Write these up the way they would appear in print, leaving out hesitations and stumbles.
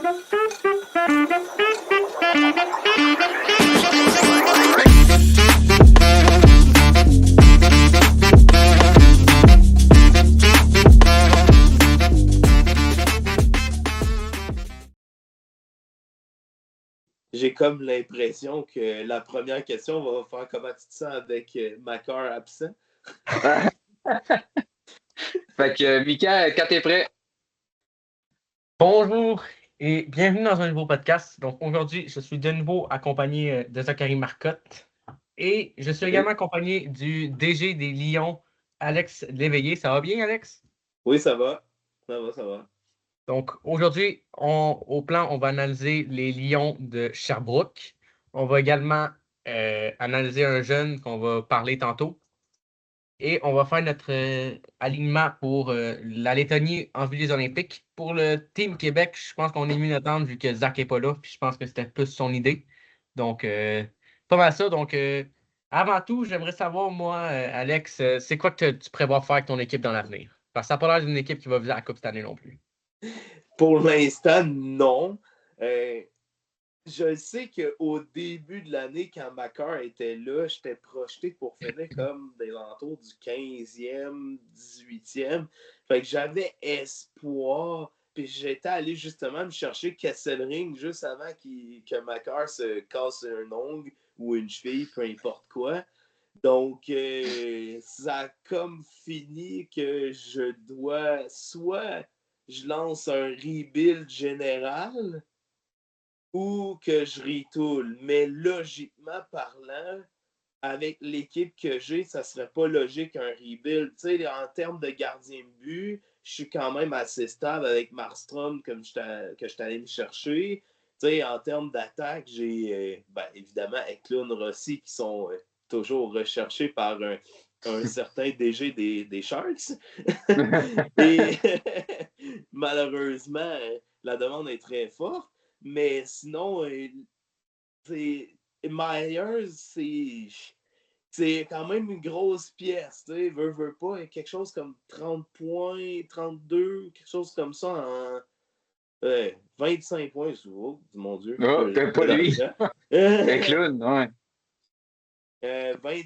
J'ai comme l'impression que la première question va faire comment tu te sens avec Macar absent. Fait que, Mika, quand t'es prêt? Bonjour et bienvenue dans un nouveau podcast. Donc aujourd'hui, je suis de nouveau accompagné de Zachary Marcotte et je suis également accompagné du DG des Lions, Alex Léveillé. Ça va bien, Alex? Oui, ça va. Ça va. Donc aujourd'hui, au plan, on va analyser les Lions de Sherbrooke. On va également analyser un jeune qu'on va parler tantôt. Et on va faire notre alignement pour la Lettonie en vue des Olympiques. Pour le Team Québec, je pense qu'on est mieux d'attendre vu que Zach n'est pas là. Puis je pense que c'était plus son idée. Donc, pas mal ça. Donc, avant tout, j'aimerais savoir, moi, Alex, c'est quoi que tu prévois faire avec ton équipe dans l'avenir? Parce que ça n'a pas l'air d'une équipe qui va viser la Coupe cette année non plus. Pour l'instant, non. Je sais qu'au début de l'année, quand Macar était là, j'étais projeté pour finir comme des alentours du 15e, 18e. Fait que j'avais espoir. Puis j'étais allé justement me chercher Kesselring juste avant que Macar se casse un ongle ou une cheville, peu importe quoi. Donc, ça a comme fini que je dois soit je lance un rebuild général ou que je retoole. Mais logiquement parlant, avec l'équipe que j'ai, ça serait pas logique un rebuild. Tu sais, en termes de gardien de but, je suis quand même assez stable avec Markstrom que je suis allé me chercher. Tu sais, en termes d'attaque, j'ai évidemment Eklund, Rossi qui sont toujours recherchés par un certain DG des Sharks. Et malheureusement, la demande est très forte. Mais sinon, Myers, c'est quand même une grosse pièce. Veut pas, quelque chose comme 30 points, 32, quelque chose comme ça en 25 points. Oh, mon Dieu. Oh, t'as pas lui. Eklund, ouais.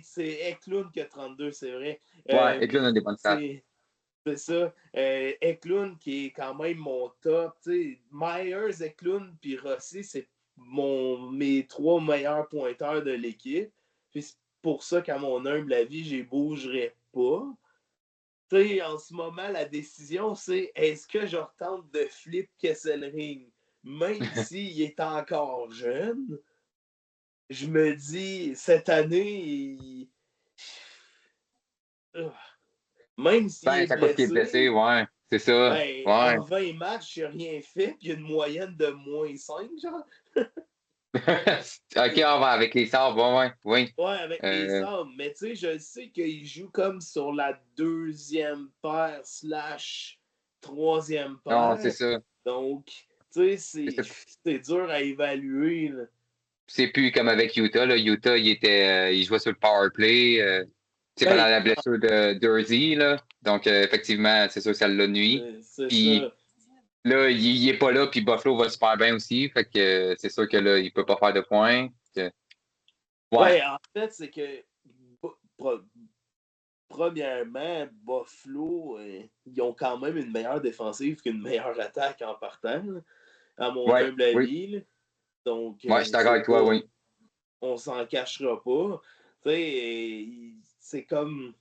C'est Eklund qui a 32, c'est vrai. Ouais, Eklund a des bonnes stats. C'est ça. Eklund qui est quand même mon top. T'sais, Myers, Eklund puis Rossi, c'est mes 3 meilleurs pointeurs de l'équipe. Puis c'est pour ça qu'à mon humble avis, je ne bougerai pas. T'sais, en ce moment, la décision, c'est est-ce que je retente de flip Kesselring? Même s'il est encore jeune, je me dis, cette année, même s'il est Ça coûte qu'il est blessé, ouais. C'est ça. Ouais. En 20 matchs, j'ai rien fait, puis il y a une moyenne de moins 5, genre. OK, on va avec les sabres, oui. Ouais, avec les sabres. Mais tu sais, je sais qu'il joue comme sur la 2e paire / 3e paire. Non, c'est ça. Donc, tu sais, c'est dur à évaluer. Là. C'est plus comme avec Utah. Là. Utah, il jouait sur le power play. Pendant la blessure de Dursey, là. Donc, effectivement, c'est sûr que ça l'a nuit. Puis ça. là, il est pas là, puis Buffalo va super bien aussi. Fait que c'est sûr que là, il peut pas faire de points. Ouais, en fait, c'est que premièrement, Buffalo, ils ont quand même une meilleure défensive qu'une meilleure attaque en partant, là, à mon humble avis. Oui. Donc, je suis d'accord avec toi, oui. On s'en cachera pas. Tu sais, c'est comme.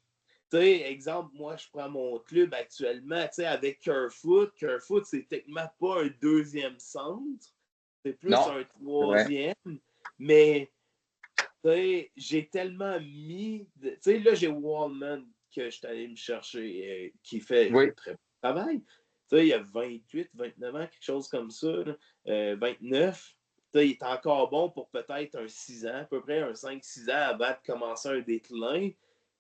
Tu sais, exemple, moi, je prends mon club actuellement, tu sais, avec Kerfoot. Kerfoot, c'est techniquement pas un 2e centre. C'est plus un 3e. Mais, tu sais, j'ai tellement mis. Tu sais, là, j'ai Wallman que je suis allé me chercher, qui fait un très bon travail. Tu sais, il y a 28, 29 ans, quelque chose comme ça. 29. Il est encore bon pour peut-être un 6 ans, à peu près un 5-6 ans avant de commencer un déclin.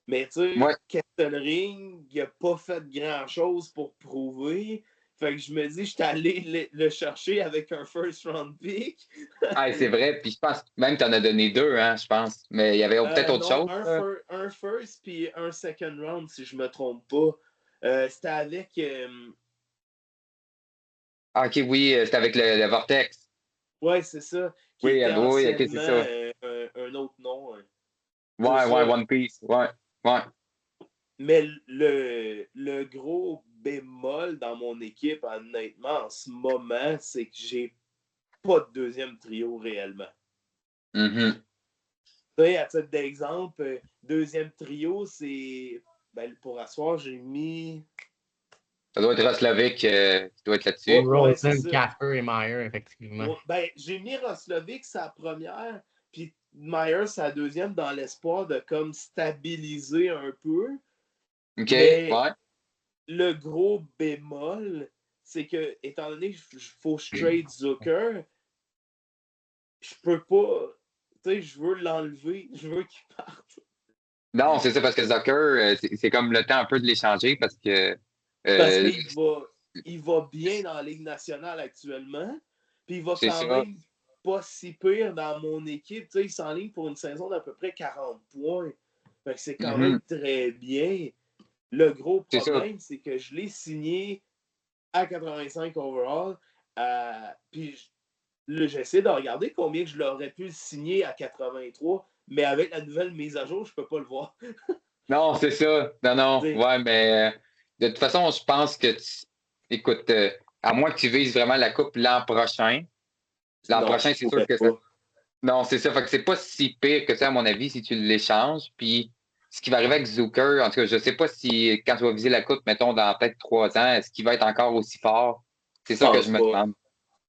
Mais tu sais, Kesselring, il n'a pas fait grand-chose pour prouver. Fait que je me dis, je suis allé le chercher avec un first round pick. C'est vrai. Puis je pense même que tu en as donné 2, hein, je pense. Mais il y avait peut-être autre chose. Un first puis un second round, si je me trompe pas. C'était avec. Ah, OK, oui, c'était avec le Vortex. Ouais, c'est ça. Qui Oui, était oui, OK, c'est ça. un autre nom. Ouais, One Piece. Ouais. Mais le gros bémol dans mon équipe, honnêtement, en ce moment, c'est que j'ai pas de deuxième trio réellement. Mm-hmm. À titre d'exemple, deuxième trio, c'est. Ben, pour asseoir, j'ai mis. Ça doit être Roslovic qui doit être là-dessus. Rosen, Casper et Meyer, effectivement. Ben, j'ai mis Roslovic sa première, puis Meyer sa deuxième dans l'espoir de comme stabiliser un peu. OK, Mais ouais. le gros bémol, c'est que, étant donné qu'il faut que je trade Zucker, je peux pas. Tu sais, je veux l'enlever, je veux qu'il parte. Non, c'est ça, parce que Zucker, c'est comme le temps un peu de l'échanger parce que. Parce qu'il va bien dans la Ligue nationale actuellement, puis il va c'est quand ça. même pas si pire dans mon équipe. Tu sais, il s'enligne pour une saison d'à peu près 40 points. Fait que c'est quand même très bien. Le gros problème, c'est que je l'ai signé à 85 overall. Puis j'essaie de regarder combien je l'aurais pu le signer à 83, mais avec la nouvelle mise à jour, je peux pas le voir. Non, c'est ça. Non. T'sais. Ouais, mais de toute façon, je pense que écoute, à moins que tu vises vraiment la coupe l'an prochain. L'an prochain, c'est sûr que ça. Non, c'est ça. Fait que c'est pas si pire que ça, à mon avis, si tu l'échanges. Puis ce qui va arriver avec Zucker, en tout cas, je sais pas si quand tu vas viser la coupe, mettons, dans peut-être 3 ans, est-ce qu'il va être encore aussi fort? C'est ça que je me demande.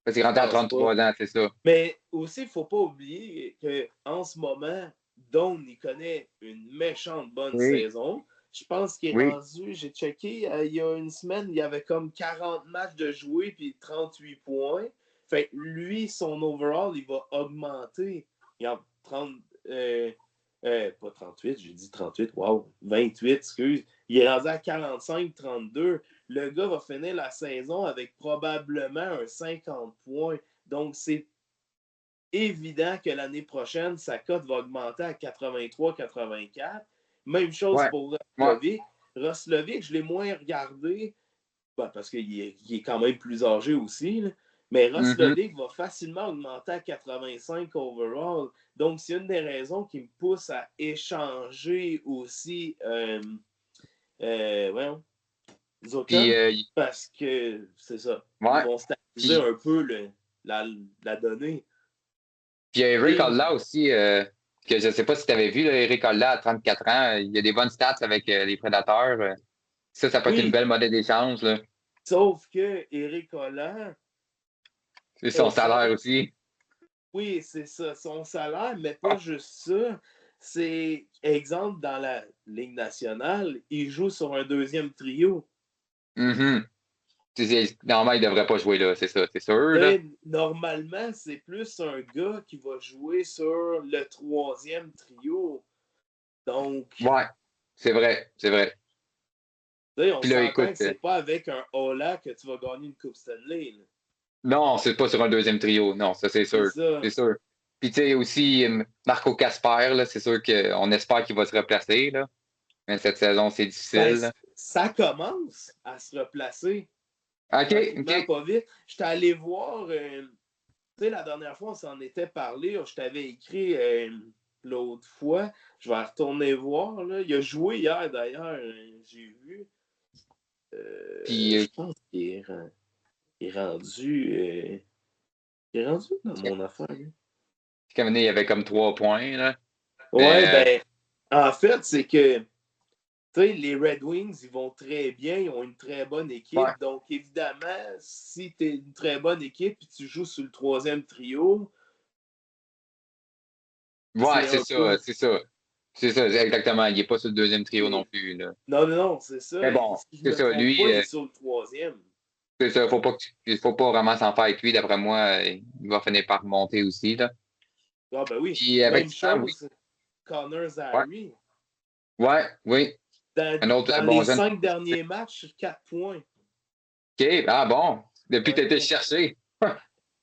Parce qu'il est rentré à 33 ans, c'est ça. Mais aussi, il ne faut pas oublier qu'en ce moment, Don, il connaît une méchante bonne saison. Je pense qu'il est rendu, j'ai checké, il y a une semaine, il y avait comme 40 matchs de jouer puis 38 points. Fait lui, son overall, il va augmenter. Il a 30, pas 38, j'ai dit 38, wow, 28, excuse. Il est rendu à 45-32. Le gars va finir la saison avec probablement un 50 points. Donc, c'est évident que l'année prochaine, sa cote va augmenter à 83-84. Même chose pour Roslovic. Roslovic, je l'ai moins regardé parce qu'il est quand même plus âgé aussi. Là. Mais Roslovic va facilement augmenter à 85 overall. Donc, c'est une des raisons qui me pousse à échanger aussi Zucker, parce que c'est ça. Ils vont stabiliser un peu la donnée. Puis il y a Eric Holla aussi, que je ne sais pas si tu avais vu, là, Eric Holla à 34 ans, il y a des bonnes stats avec les Prédateurs. Ça peut être une belle monnaie d'échange. Là. Sauf que Eric Holla. C'est son salaire aussi. Oui, c'est ça, son salaire, mais pas juste ça. C'est, exemple, dans la Ligue nationale, il joue sur un deuxième trio. Normalement, il ne devrait pas jouer là, c'est ça, c'est sûr. Là. Normalement, c'est plus un gars qui va jouer sur le troisième trio. Donc. Ouais, c'est vrai. On s'entend que c'est pas avec un Holla que tu vas gagner une Coupe Stanley. Là. Non, c'est pas sur un deuxième trio. Non, ça, c'est sûr. C'est sûr. Puis, tu sais, aussi, Marco Casper, c'est sûr qu'on espère qu'il va se replacer. Là. Mais cette saison, c'est difficile. Ben, ça commence à se replacer. OK. Pas vite. J'étais allé voir, tu sais, la dernière fois, on s'en était parlé. Je t'avais écrit l'autre fois. Je vais retourner voir. Là. Il a joué hier, d'ailleurs. J'ai vu. Puis, je pense qu'il est rendu. Il est rendu dans mon affaire. Comme il y avait comme 3 points. Là. Ouais, ben, en fait, c'est que les Red Wings, ils vont très bien, ils ont une très bonne équipe. Ouais. Donc, évidemment, si tu es une très bonne équipe et tu joues sur le troisième trio. Ouais, c'est ça, exactement. Il n'est pas sur le deuxième trio non plus. Là. Non, c'est ça. Mais bon, c'est ça. Lui, il est sur le troisième. C'est ça. Il ne faut pas vraiment s'en faire avec lui. D'après moi, il va finir par monter aussi. Là. Ah, ben oui. Puis, avec même chose, Connor Zary. Ouais, oui. Dans les 5 derniers matchs, 4 points. OK, bon. Depuis que tu étais cherché.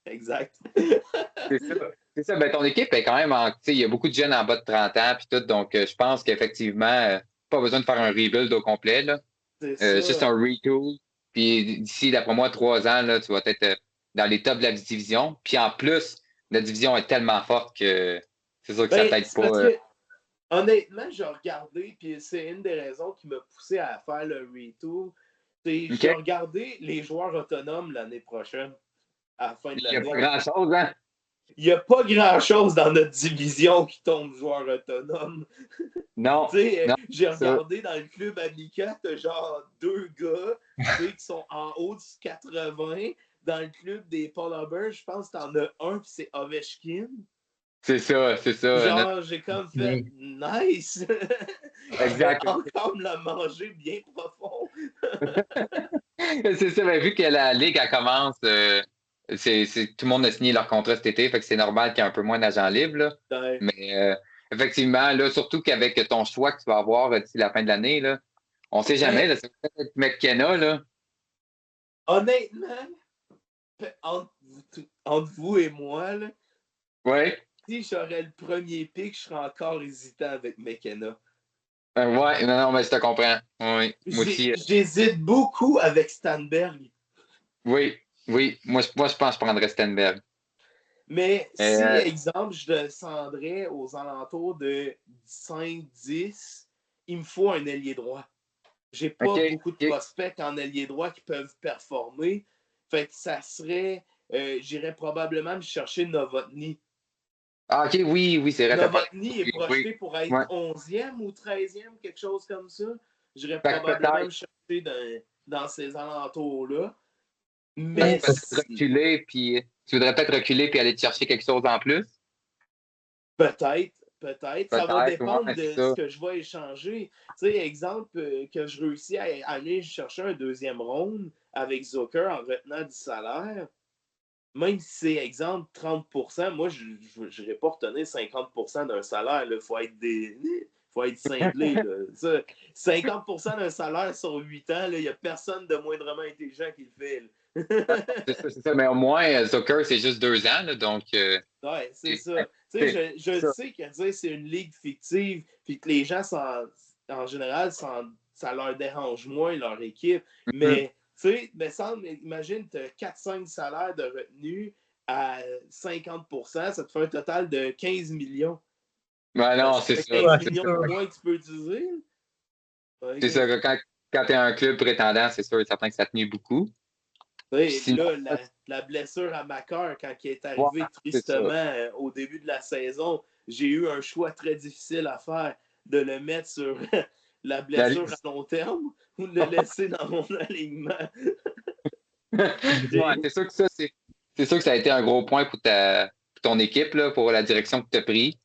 Exact. C'est ça. Ben, ton équipe est quand même il y a beaucoup de jeunes en bas de 30 ans puis tout, donc je pense qu'effectivement, pas besoin de faire un rebuild au complet. Là. C'est juste un retool. Puis d'ici, d'après moi, 3 ans, là, tu vas être dans les tops de la division. Puis en plus, la division est tellement forte que c'est sûr que ça t'aide C'est pas. parce que, honnêtement, j'ai regardé, puis c'est une des raisons qui m'a poussé à faire le retour. J'ai OK? regardé les joueurs autonomes l'année prochaine, à la fin de Il n'y a pas l'année. grand-chose, hein? Il n'y a pas grand-chose dans notre division qui tombe joueur autonome. Non, non, J'ai c'est ça. regardé dans le club Amica, t'as genre 2 gars qui sont en haut du 80. Dans le club des Polar Bears, je pense que t'en as un, puis c'est Ovechkin. C'est ça, c'est ça. Genre, j'ai comme fait nice. Je vais Exact. encore me la manger bien profond. C'est ça, ben, vu que la Ligue, elle commence, tout le monde a signé leur contrat cet été, fait que c'est normal qu'il y ait un peu moins d'agents libres, là. Ouais. Mais effectivement, là, surtout qu'avec ton choix que tu vas avoir d'ici la fin de l'année, là, on sait jamais, là, c'est peut-être McKenna, là. Honnêtement, entre vous et moi, là, Oui. si j'aurais le premier pick, je serais encore hésitant avec McKenna. Ouais, non, mais je te comprends. Oui, moi aussi. J'hésite beaucoup avec Stanberg. Oui, oui. Moi, je pense que je prendrais Stenberg. Mais si, Euh, exemple, je descendrais aux alentours de 5-10, il me faut un ailier droit. J'ai pas OK, beaucoup de OK. prospects en ailier droit qui peuvent performer. Fait que ça serait. J'irais probablement me chercher Novotny. Ah, OK, oui, oui, c'est vrai, t'as parlé. Novotny est Oui, projeté pour être ouais. 11e ou 13e, quelque chose comme ça. J'irais Fait que probablement me peut-être chercher dans ces alentours-là. fait Mais que peut-être reculer, puis tu voudrais peut-être reculer puis aller te chercher quelque chose en plus. peut-être. Ça va Peut-être, dépendre ouais, c'est de ce ça. que je vais échanger. Tu sais, exemple, que je réussis à aller chercher un deuxième round avec Zucker en retenant du salaire. Même si c'est, exemple, 30%, moi, je n'irais pas retenir 50% d'un salaire. Il faut être cinglé. Là. Ça, 50% d'un salaire sur 8 ans, il n'y a personne de moindrement intelligent qui le fait. C'est ça. Mais au moins, Zucker, c'est juste 2 ans, là, donc. Ouais, c'est C'est ça. Tu sais, je ça. sais que c'est une ligue fictive, puis que les gens, en général, ça leur dérange moins leur équipe. Mhm. Mais, tu sais, imagine, tu as 4-5 salaires de retenue à 50%, ça te fait un total de 15 millions. Ben non, Ça c'est fait ça. 15 Ouais, c'est millions ça. de moins que tu peux utiliser. C'est ça. Tu Quand tu es un club prétendant, c'est sûr et certain que ça te nuit beaucoup. Puis sais, sinon, là, la blessure à ma cœur, quand il est ouais, arrivé c'est ça. tristement au début de la saison, j'ai eu un choix très difficile à faire de le mettre sur la La blessure à liste. long terme ou de le laisser dans mon alignement. Ouais, c'est sûr que c'est sûr que ça a été un gros point pour ton équipe, là, pour la direction que tu as pris.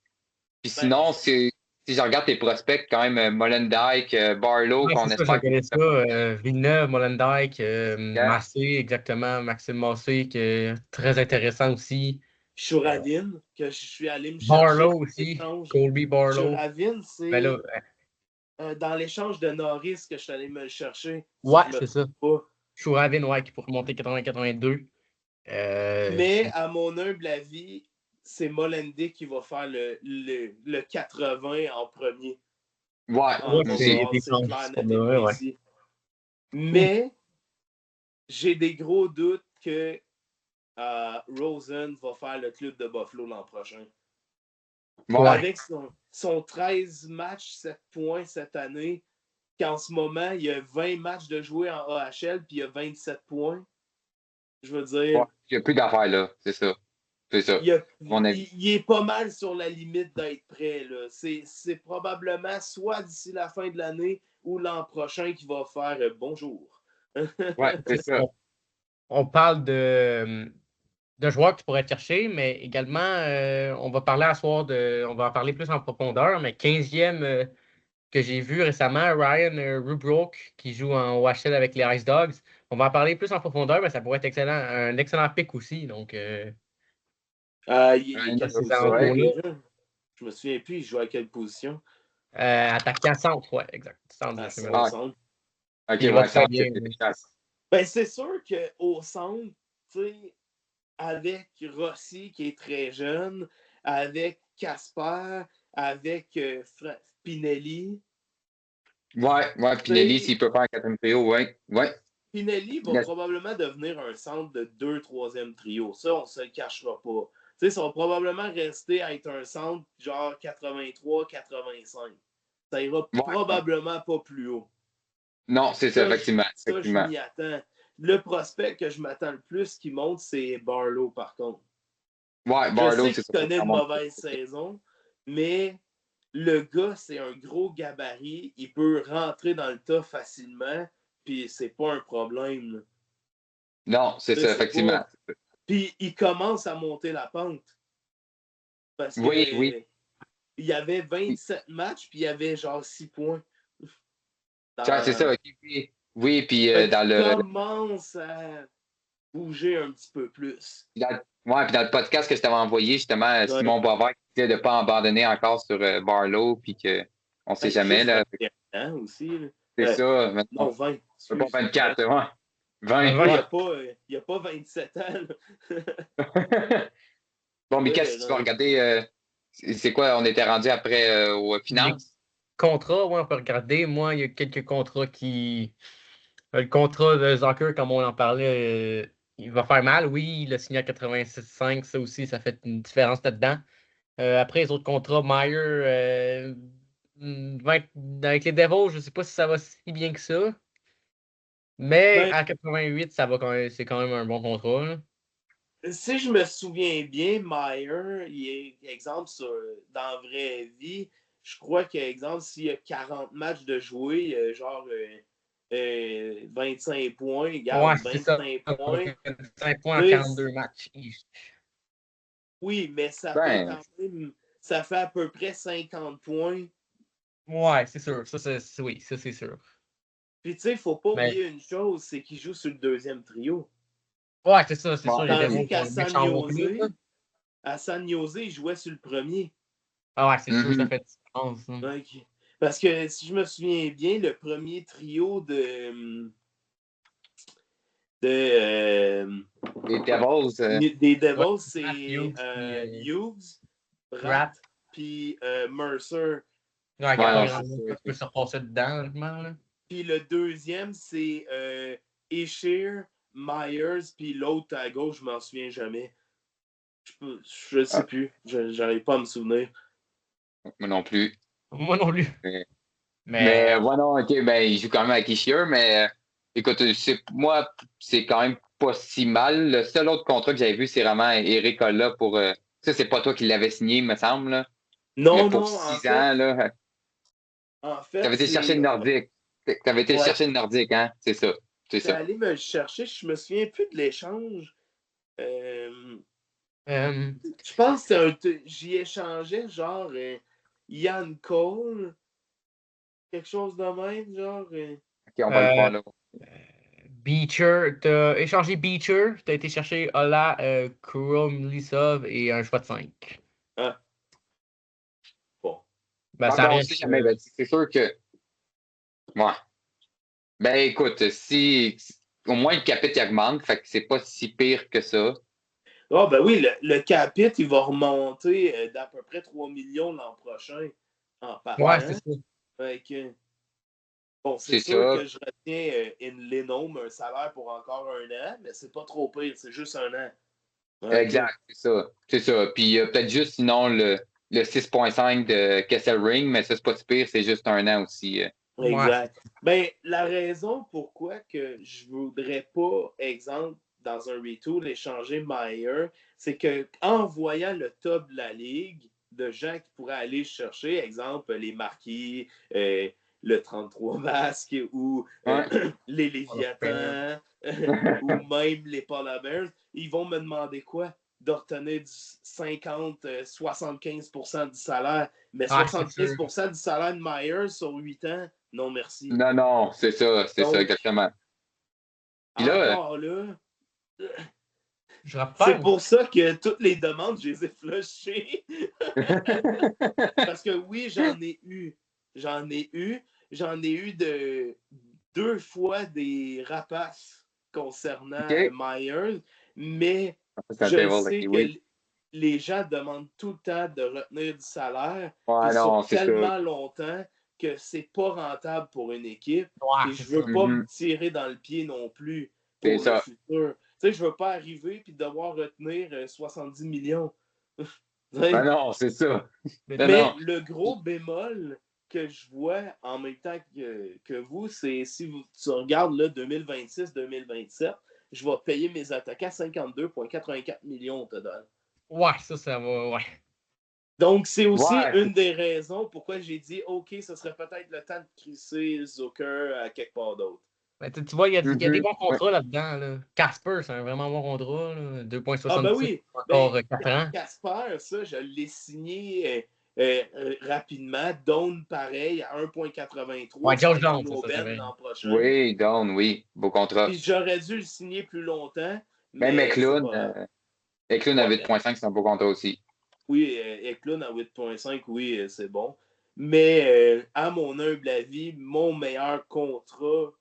Puis Ben, sinon, si je regarde tes prospects, quand même, Molendyk, Barlow, Ouais, qu'on c'est ça, je espère qu'il connais ça. Villeneuve, Molendyk, va. Massé, exactement. Maxime Massé, qui est très intéressant aussi. Shouravin, que je suis allé me chercher Barlow en aussi. échange. Colby Barlow. Shouravin, Ben là, c'est dans l'échange de Norris que je suis allé me le chercher, si ouais, je me c'est ça. trompe pas. Shouravin, ouais, qui pourrait monter 80-82. Mais à mon humble avis, c'est Molendic qui va faire le 80 en premier Ouais, en Ouais, c'est overall. des C'est chances clair, pour net de et vrai, ouais. précis. Mais j'ai des gros doutes que Rosen va faire le club de Buffalo l'an prochain. ouais. Avec son 13 matchs, 7 points cette année, qu'en ce moment, il y a 20 matchs de jouer en AHL, puis il y a 27 points. Je veux Ouais. dire, Il n'y a plus d'affaires, là. C'est ça. C'est ça. Mon avis. il est pas mal sur la limite d'être prêt. C'est probablement soit d'ici la fin de l'année ou l'an prochain qu'il va faire bonjour. Ouais, c'est ça. On parle de joueurs que tu pourrais chercher, mais également, on va parler à soir on va en parler plus en profondeur, mais 15e que j'ai vu récemment, Ryan Rubrook, qui joue en OHL avec les Ice Dogs. On va en parler plus en profondeur, mais ça pourrait être excellent, un excellent pick aussi. Donc, Il est dans quelle ces position Ouais. alentours-là, déjà? Je me souviens plus, il joue à quelle position? attaquant centre, ouais, exact. Centre, À je me son Ah, centre. OK, Il va ouais, très ça, bien. c'est efficace. Ben, c'est sûr qu'au centre, tu sais, avec Rossi qui est très jeune, avec Casper, avec Pinelli, Ouais, tu Pinelli, sais, s'il peut faire un quatrième trio, ouais. Ouais. Pinelli va probablement devenir un centre de 2-3e trio. Ça, on se le cachera pas. Tu sais, ça va probablement rester à être un centre genre 83-85. Ça ira probablement pas plus haut. Non, c'est ça, effectivement. Ça, je m'y attends. Le prospect que je m'attends le plus qui monte, c'est Barlow, par contre. Ouais, Barlow, je sais qu'il connaît une mauvaise saison, mais le gars, c'est un gros gabarit. Il peut rentrer dans le tas facilement, puis c'est pas un problème. Non, c'est ça, effectivement. Puis il commence à monter la pente. Parce que il y avait 27 matchs, puis il y avait genre 6 points. C'est ça. Oui, puis dans le. Il commence à bouger un petit peu plus. Puis dans le podcast que je t'avais envoyé, justement, Simon Boisvert qui disait de ne pas abandonner encore sur Barlow, puis qu'on ne sait jamais. Là. Aussi. C'est ça. Non, 20. C'est pas 24, ouais. 20. Il n'y a pas 27 ans. Bon, mais qu'est-ce que tu vas regarder? C'est quoi? On était rendu après aux finances? Contrats, oui, on peut regarder. Moi, il y a quelques contrats qui. Le contrat de Zucker, comme on en parlait, il va faire mal. Oui, il a signé à 86,5. Ça aussi, ça fait une différence là-dedans. Après, les autres contrats, Meyer, avec les Devils, je ne sais pas si ça va si bien que ça. Mais à 88, c'est quand même un bon contrat. Là. Si je me souviens bien, Meyer, il est, exemple, dans la vraie vie, je crois qu'exemple, s'il y a 40 matchs de jouer, genre 25 points, garde 25 points. 25 points en 42 matchs. Oui, mais ça fait quand même, ça fait à peu près 50 points. Ouais, c'est sûr. Ça, c'est sûr. Puis tu sais, il ne faut pas oublier une chose, c'est qu'il joue sur le 2e trio. Ouais, c'est ça, c'est sûr. Tandis qu'à San Jose, il jouait sur le 1er. Ah ouais, c'est sûr, ça fait différence. Okay. Parce que si je me souviens bien, le premier trio des Devils. Des Devils, c'est Hughes, Pratt, puis Mercer. Ouais, il peut se repasser dedans, là. Puis le deuxième, c'est Ishir, Myers, puis l'autre à gauche, je m'en souviens jamais. Je sais plus. J'arrive pas à me souvenir. Moi non plus. Moi non plus. Mais ouais, non, ok, ben il joue quand même avec Ishir, mais écoute, moi, c'est quand même pas si mal. Le seul autre contrat que j'avais vu, c'est vraiment Eric Holla pour. Ça, c'est pas toi qui l'avais signé, me semble. Là. Non, mais pour non. 6 ans, là. En fait. T'avais été chercher le Nordique. T'avais été chercher le Nordique, hein? C'est ça. C'est ça. allé me le chercher, je me souviens plus de l'échange. Je pense que j'y échangeais genre Ian Cole, quelque chose de même, genre. Ok, on va le voir là. Beecher, t'as échangé Beecher, t'as été chercher Ola, Kuromlisov et un choix de 5. Ah. Bon. Ben, ça reste. Jamais, c'est sûr que. Ouais. Ben écoute, si au moins le capite il augmente, fait que c'est pas si pire que ça. Ah ben oui, le capite, il va remonter d'à peu près 3 millions l'an prochain en partant. Ouais, c'est ça. Fait que, bon, c'est sûr que je retiens Lindholm un salaire pour encore 1 an, mais c'est pas trop pire, c'est juste 1 an. Exact, c'est ça. C'est ça. Puis peut-être juste sinon le 6.5 de Kesselring, mais ça, c'est pas si pire, c'est juste 1 an aussi. Exact. Ben, la raison pourquoi que je voudrais pas, exemple, dans un retool, échanger Meyer, c'est qu'en voyant le top de la ligue, de gens qui pourraient aller chercher, exemple, les Marquis, le 33 Basque ou les Léviathans ou même les Polar Bears, ils vont me demander quoi? De retenir du 50-75% du salaire. Mais 75% du salaire de Myers sur 8 ans, non merci. Non, c'est ça, exactement. Puis là, c'est pour ça que toutes les demandes, je les ai flushées. Parce que oui, j'en ai eu. J'en ai eu de 2 fois des rapaces concernant Myers, mais je sais que les gens demandent tout le temps de retenir du salaire. Ouais, non, sur tellement longtemps que c'est pas rentable pour une équipe. Ouais, Et je veux pas me tirer dans le pied non plus pour le futur. Tu sais, je veux pas arriver et devoir retenir 70 millions. Ben non, c'est ça. Mais le gros bémol que je vois en même temps que vous, c'est si tu regardes là 2026-2027, je vais payer mes attaquants 52,84 millions au total. Ouais, ça va, ouais. Donc, c'est aussi une des raisons pourquoi j'ai dit, OK, ce serait peut-être le temps de crisser Zucker à quelque part d'autre. Ben, tu vois, il y a des bons contrats là-dedans. Là. Casper, c'est un vraiment bon contrat. 2,76 Ah ben oui, encore 4 ans. Casper, ça, je l'ai signé rapidement. Dawn, pareil, à 1,83. Ouais, George Dawn, ça l'an prochain. Oui, Dawn, oui. Beau contrat. Puis j'aurais dû le signer plus longtemps. Même Eklund à 8,5, c'est un beau contrat aussi. Oui, Eklund à 8,5, oui, c'est bon. Mais à mon humble avis, mon meilleur contrat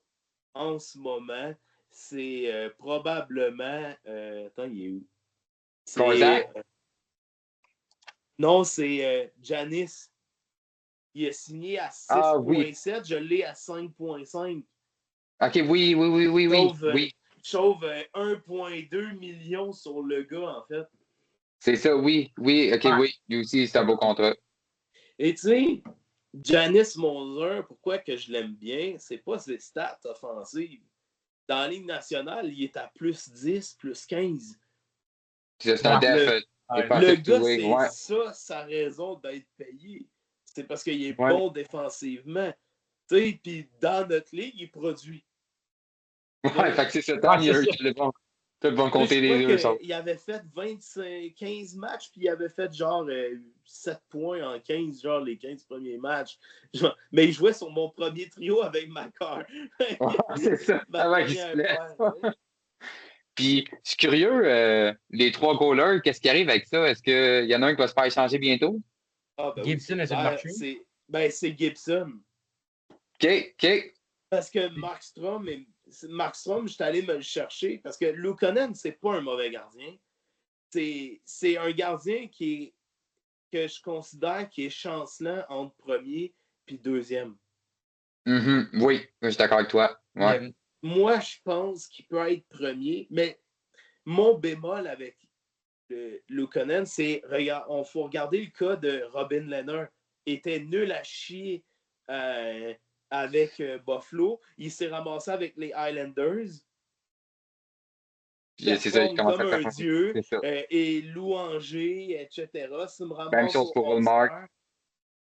en ce moment, c'est probablement. Attends, il est où? Non, c'est Giannis. Il a signé à 6,7, je l'ai à 5,5. OK, oui. Sauve 1,2 million sur le gars, en fait. C'est ça, oui. OK, oui. Lui aussi, c'est un beau contrat. Et tu sais, Giannis Moser, pourquoi que je l'aime bien, c'est pas ses stats offensives. Dans la Ligue nationale, il est à plus 10, plus 15. C'est un def. Le gars, c'est ça sa raison d'être payé. C'est parce qu'il est bon défensivement. Tu sais, puis dans notre ligue, il produit. Ouais, fait que c'est ça. Tant mieux. Tout bon compter les deux. Il avait fait 15 matchs, puis il avait fait genre 7 points en 15, genre les 15 premiers matchs. Mais il jouait sur mon premier trio avec Makar. C'est ça. Puis, je suis curieux, les 3 goalers, qu'est-ce qui arrive avec ça? Est-ce qu'il y en a un qui va se faire échanger bientôt? Ah, ben Gibson oui, est sur le marché? C'est Gibson. OK. Parce que Markstrom, je suis allé me le chercher parce que Luukkonen, c'est pas un mauvais gardien. C'est un gardien que je considère qui est chancelant entre premier et deuxième. Oui, je suis d'accord avec toi. Ouais. Moi, je pense qu'il peut être premier, mais mon bémol avec Luukkonen, c'est, regarde, on faut regarder le cas de Robin Lehner. Il était nul à chier avec Buffalo. Il s'est ramassé avec les Islanders. C'est ça, il commence comme à un dieu et louangé, etc. Même chose pour Ulmark.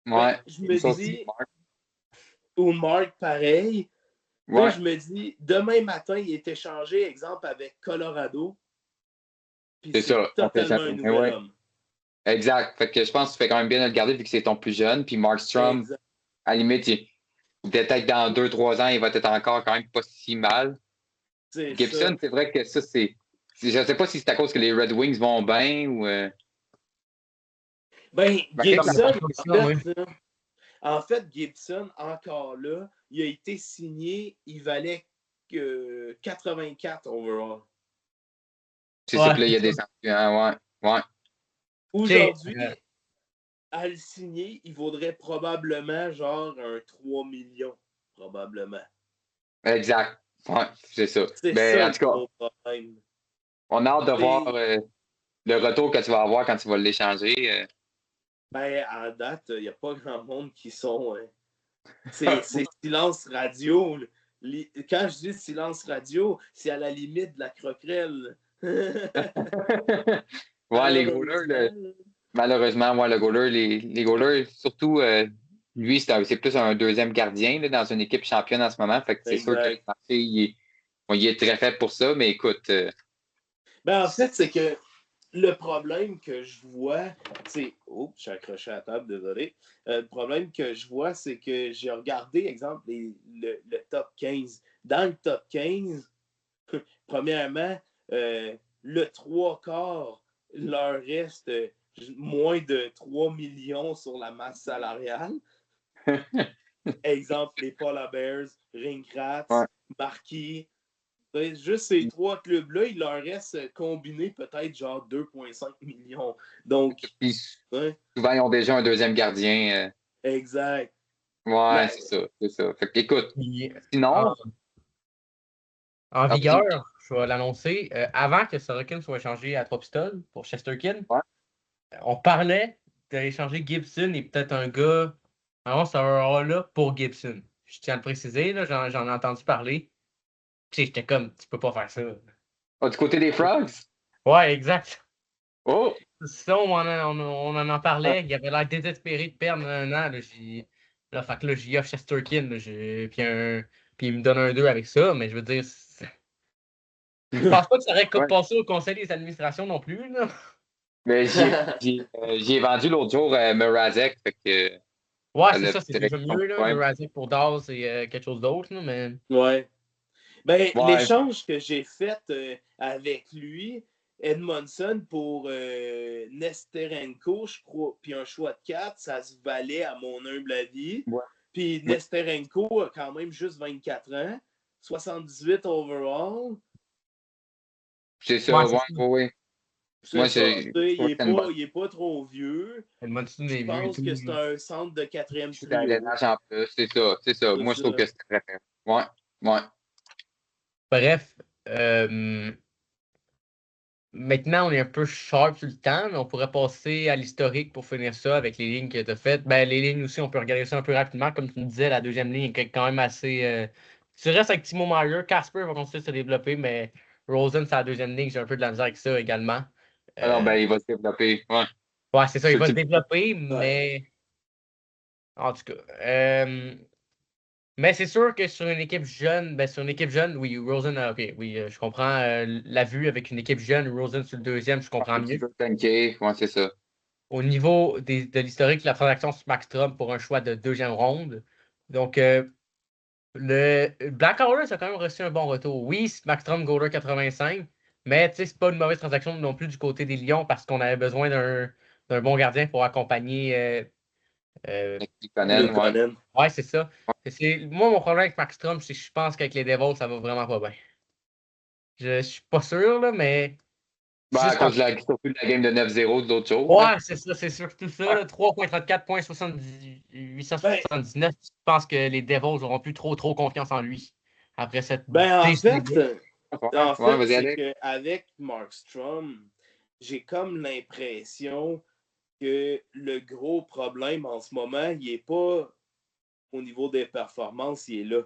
Ouais. Je me dis, Ulmark, pareil. Ouais. Je me dis, demain matin, il est échangé, exemple, avec Colorado. C'est ça. Totalement un nouvel homme. Exact. Fait que je pense que tu fais quand même bien de le garder vu que c'est ton plus jeune. Puis Markstrom, à la limite, peut-être dans 2-3 ans, il va être encore quand même pas si mal. Gibson, c'est vrai que ça, c'est. Je ne sais pas si c'est à cause que les Red Wings vont bien ou. Gibson, en fait, Gibson, encore là, il a été signé, il valait 84 overall. C'est ça, que là, il y a des sanctions. Ouais. Aujourd'hui, à le signer, il vaudrait probablement genre un 3 millions. Probablement. Exact. Ouais, c'est ça. C'est ça, en tout cas, problème. On a hâte de voir le retour que tu vas avoir quand tu vas l'échanger. À date, il n'y a pas grand monde qui sont. C'est silence radio. Quand je dis silence radio, c'est à la limite de la croquerelle. Les goalers, malheureusement, le goaler, les goalers, surtout, lui, c'est plus un deuxième gardien là, dans une équipe championne en ce moment. Fait que c'est sûr que le marché, il est très faible pour ça, mais écoute. En fait, c'est que le problème que je vois, c'est. Oh, je suis accroché à la table, désolé. Le problème que je vois, c'est que j'ai regardé, exemple, le top 15. Dans le top 15, premièrement, le 3/4 leur reste moins de 3 millions sur la masse salariale. Exemple, les Polar Bears, Ringrats, Marquis. Juste ces 3 clubs-là, il leur reste combiné peut-être genre 2,5 millions. Donc, souvent, ils ont déjà un deuxième gardien. Exact. Ouais, c'est ça. Fait que, écoute, Puis, sinon, en vas-y. vigueur, je vais l'annoncer, avant que Sorokin soit échangé à 3 pistoles pour Chesterkin, Ouais. on parlait d'échanger Gibson et peut-être un gars, avant ça là pour Gibson. Je tiens à le préciser, là, j'en ai entendu parler. Puis j'étais comme, tu peux pas faire ça. Du côté des Frogs? Ouais, exact. Oh! Ça, on en parlait. Il avait l'air désespéré de perdre un an. Là, fait que là, j'y offre Chesterkin. Là, puis il me donne un 2 avec ça. Mais je veux dire, je pense pas que ça aurait Ouais. passé au conseil des administrations non plus. Là. Mais j'y ai vendu l'autre jour Mrazek. Fait que. Ouais, c'est Elle a ça, c'est direct déjà son mieux. Là. problème. Mrazek pour Dawes et quelque chose d'autre. Là, mais... Ouais. Ben, Ouais. l'échange que j'ai fait avec lui, Edmondson pour Nesterenko, je crois, puis un choix de 4, ça se valait à mon humble avis. Ouais. Puis Ouais. Nesterenko a quand même juste 24 ans, 78 overall. C'est ça, ouais, ça. ouais. C'est Moi, ça. Il est pas trop vieux. Edmondson Je est vieux et pense tout. que c'est Là. un centre de quatrième Je suis à trio. l'âge en plus. C'est ça, c'est ça. Moi, je trouve que c'est très bien. Ouais, ouais. Bref, maintenant, on est un peu sharp sur le temps, mais on pourrait passer à l'historique pour finir ça avec les lignes que tu as faites. Ben, les lignes aussi, on peut regarder ça un peu rapidement. Comme tu me disais, la deuxième ligne est quand même assez. Tu restes avec Timo Meier. Casper va continuer de se développer, mais Rosen, c'est la deuxième ligne. J'ai un peu de la misère avec ça également. Alors, ben, il va se développer. Ouais. Ouais, c'est ça, il Ce va se type- développer, Ouais. mais. En tout cas. Mais c'est sûr que sur une équipe jeune, oui, Rosen, ok, oui, je comprends la vue avec une équipe jeune, Rosen sur le deuxième, je comprends Qui mieux. veut tanker, ouais, c'est ça. Au niveau de l'historique, la transaction sur Max Strom pour un choix de deuxième ronde. Donc, le Black Hawkers a quand même reçu un bon retour. Oui, c'est Max Strom, Goaler 85, mais tu sais, c'est pas une mauvaise transaction non plus du côté des Lions parce qu'on avait besoin d'un bon gardien pour accompagner. Conan, ouais. Ouais, c'est ça. Moi, mon problème avec Max Strom, c'est que je pense qu'avec les Devils, ça va vraiment pas bien. Je suis pas sûr, là, mais. Ben, à Juste cause de surtout de la game de 9-0 de l'autre jour, là. Ouais, c'est ça, c'est surtout ça. Là, 3,34 points, Ben, 879. Je pense que les Devils n'auront plus trop confiance en lui après cette ben décennie. Ouais, ouais, vas-y, c'est Alex. qu'avec Markstrom, j'ai comme l'impression que le gros problème en ce moment, il n'est pas au niveau des performances, il est là.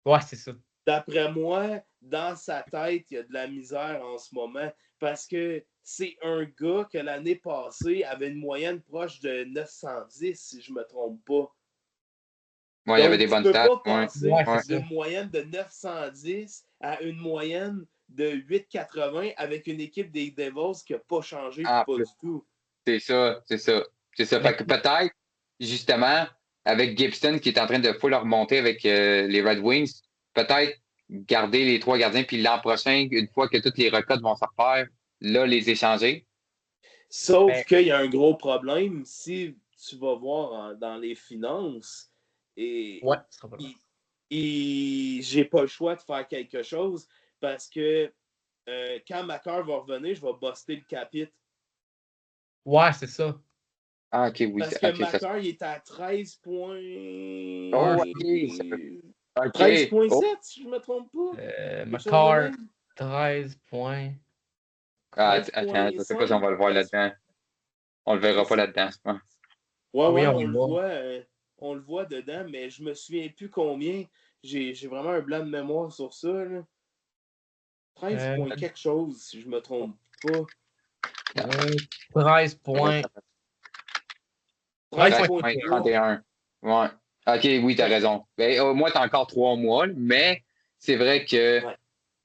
Ouais, c'est ça. D'après moi, dans sa tête, il y a de la misère en ce moment parce que c'est un gars que l'année passée avait une moyenne proche de 910, si je ne me trompe pas. Ouais, il y avait Donc, des tu ne bonnes peux stats. pas Ouais, passer ouais. C'est ça. d'une moyenne de 910 à une moyenne de 880 avec une équipe des Devils qui n'a pas changé, En pas plus, du tout. c'est ça, c'est ça. C'est ça. Fait Mais que peut-être, justement, avec Gibson qui est en train de full remonter avec les Red Wings, peut-être garder les 3 gardiens, puis l'an prochain, une fois que toutes les recotes vont se refaire, là, les échanger. Sauf ben, qu'il y a un gros problème si tu vas voir dans les finances et ouais, ce sera pas long. j'ai pas le choix de faire quelque chose parce que quand Macar va revenir, je vais buster le capite. Ouais, c'est ça. Ah, ok, oui. Parce que Ok, ça. Macar, il est à 13 points. Oh, Ouais. ok. Ok. Oh. 13,7 si je ne me trompe pas. Quelque chose de McCarr, même. 13 points. Ah, attends, je sais pas si on 13,5. va le voir là-dedans. On le verra pas là-dedans. Ouais. Ouais, Oui, ouais, on le voit. on le voit dedans, mais je me souviens plus combien. J'ai vraiment un blanc de mémoire sur ça. Là. 13 Euh, points quelque chose, si je me trompe pas. 13 points. 13,3. 13,31. Ouais. OK, oui, t'as raison. Ben, au moins, t'as encore 3 mois, mais c'est vrai que Ouais,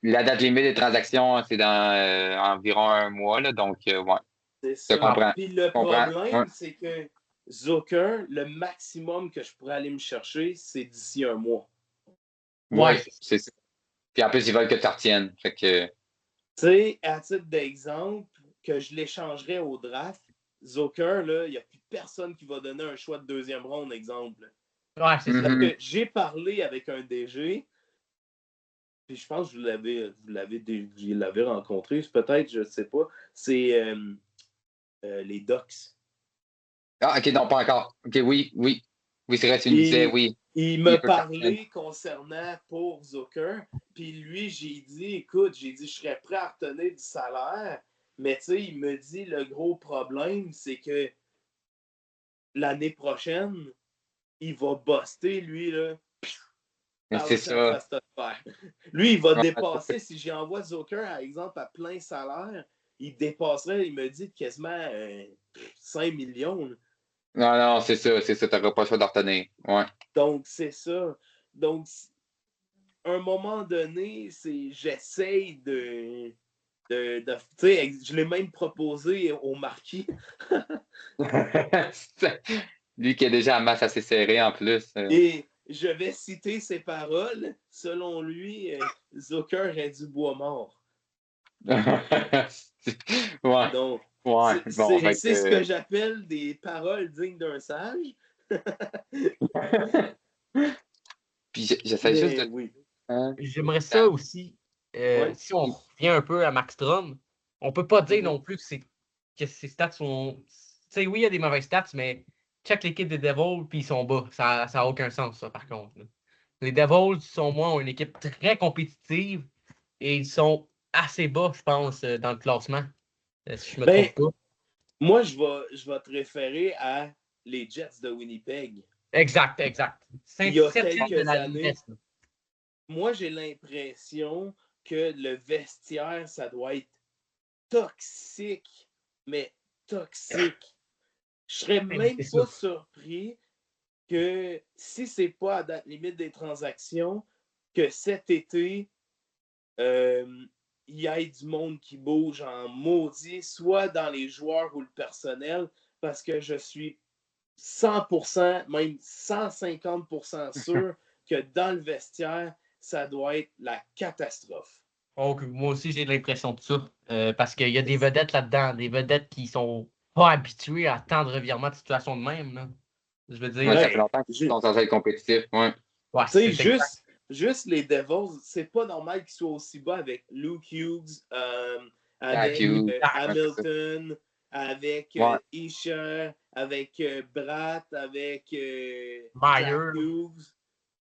la date limite des transactions, c'est dans environ 1 mois, là, donc, ouais. c'est Je te ça. comprends. Puis Je le comprends. Ouais. problème, c'est que Zucker, le maximum que je pourrais aller me chercher, c'est d'ici un mois. Ouais, Oui, c'est ça. Puis en plus, ils veulent que tu retiennes. Fait que. Tu sais, à titre d'exemple, que je l'échangerais au draft, Zucker, là, il n'y a plus personne qui va donner un choix de deuxième ronde, exemple. ouais, c'est ça. Parce Mhm. que j'ai parlé avec un DG, puis je pense que vous l'avez rencontré, peut-être, je ne sais pas. C'est les Ducks. Ah, OK, non, pas encore. OK, oui, oui. Oui, c'est vrai, tu me disais, oui. Il m'a parlé concernant pour Zucker, puis lui, j'ai dit, écoute, je serais prêt à retenir du salaire, mais tu sais, il me dit, le gros problème, c'est que l'année prochaine, il va buster, lui, là. C'est ça. Lui, il va dépasser, si j'envoie Zucker, par exemple, à plein salaire, il dépasserait, il me dit, quasiment 5 millions. Non, c'est ça, t'auras pas le choix de retenir. Ouais. Donc, c'est ça. Donc, à un moment donné, j'essaye de tu sais, je l'ai même proposé au marquis. Lui qui a déjà la masse assez serrée en plus. Et je vais citer ses paroles. Selon lui, Zucker est du bois mort. Ouais. Donc, Ouais. c'est ce que j'appelle des paroles dignes d'un sage. Puis j'essaie juste de. Oui. J'aimerais ça aussi. Si on revient un peu à Max Strom, on peut pas dire non plus que ses stats sont. Tu sais, oui, il y a des mauvaises stats, mais check l'équipe des Devils, puis ils sont bas. Ça n'a aucun sens, ça, par contre. Là. Les Devils, selon moi, ont une équipe très compétitive et ils sont assez bas, je pense, dans le classement. Si je me trompe pas. Moi, je vais te référer à les Jets de Winnipeg. Exact. Il y a quelques années, moi, j'ai l'impression que le vestiaire, ça doit être toxique, mais toxique. Je serais même pas surpris que si c'est pas à date limite des transactions, que cet été, il y ait du monde qui bouge en maudit, soit dans les joueurs ou le personnel, parce que je suis 100%, même 150% sûr que dans le vestiaire, ça doit être la catastrophe. Donc, moi aussi, j'ai l'impression de ça. Parce qu'il y a des vedettes là-dedans, des vedettes qui sont pas habituées à tant de revirements de situation de même. Là. Je veux dire. Ouais, ça fait longtemps qu'ils sont censés être compétitifs. Ouais. Tu sais, juste les Devils, c'est pas normal qu'ils soient aussi bas avec Luke Hughes, avec Hamilton, avec Isha, avec Bratt, avec Jack Hughes,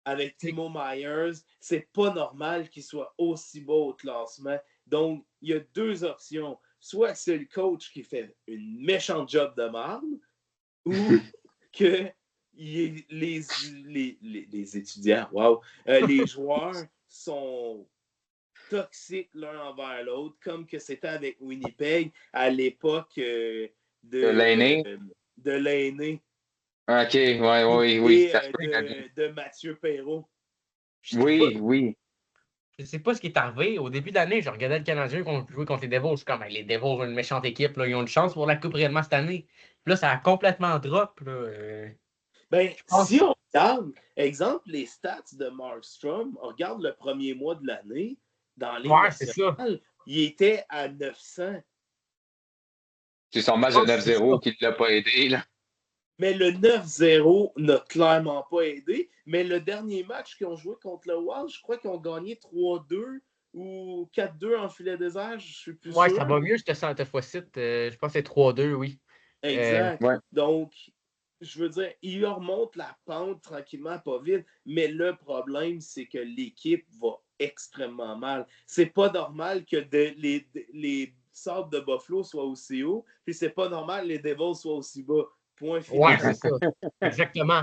avec Timo Myers. C'est pas normal qu'ils soient aussi bas au classement. Donc, il y a deux options. Soit c'est le coach qui fait une méchante job de merde, ou que les étudiants, les joueurs sont toxiques l'un envers l'autre, comme que c'était avec Winnipeg à l'époque de Lainé. OK, oui. Et de Mathieu Perrault. Oui. Je sais pas ce qui est arrivé. Au début d'année, je regardais le Canadien jouer contre les Devils. Je suis comme, les Devils ont une méchante équipe. Là. Ils ont une chance pour la Coupe réellement cette année. Puis là, ça a complètement drop. Là. Si on regarde, exemple, les stats de Markstrom, on regarde le premier mois de l'année, dans les nationales, il était à 900. C'est son match de 9-0 qui ne l'a pas aidé. Là. Mais le 9-0 n'a clairement pas aidé. Mais le dernier match qu'ils ont joué contre le Wild, je crois qu'ils ont gagné 3-2 ou 4-2 en filet désert, je suis plus sûr. Ouais, ça va mieux cette fois-ci. Je pense que c'est 3-2, oui. Exact. Donc, je veux dire, il remonte la pente tranquillement, pas vite. Mais le problème, c'est que l'équipe va extrêmement mal. C'est pas normal que les Sabres de Buffalo soient aussi hauts, puis c'est pas normal que les Devils soient aussi bas. Point final. Ouais, c'est ça. Exactement.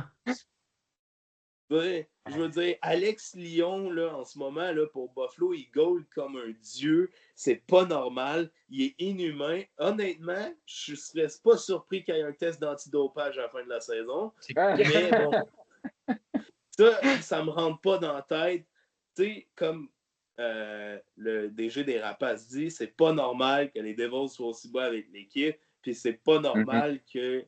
Je veux dire, Alex Lyon, là, en ce moment, là, pour Buffalo, il goal comme un dieu. C'est pas normal. Il est inhumain. Honnêtement, je serais pas surpris qu'il y ait un test d'antidopage à la fin de la saison. Mais bon, ça me rentre pas dans la tête. Tu sais, comme le DG des Rapaces dit, c'est pas normal que les Devils soient aussi bas avec l'équipe. Puis c'est pas normal que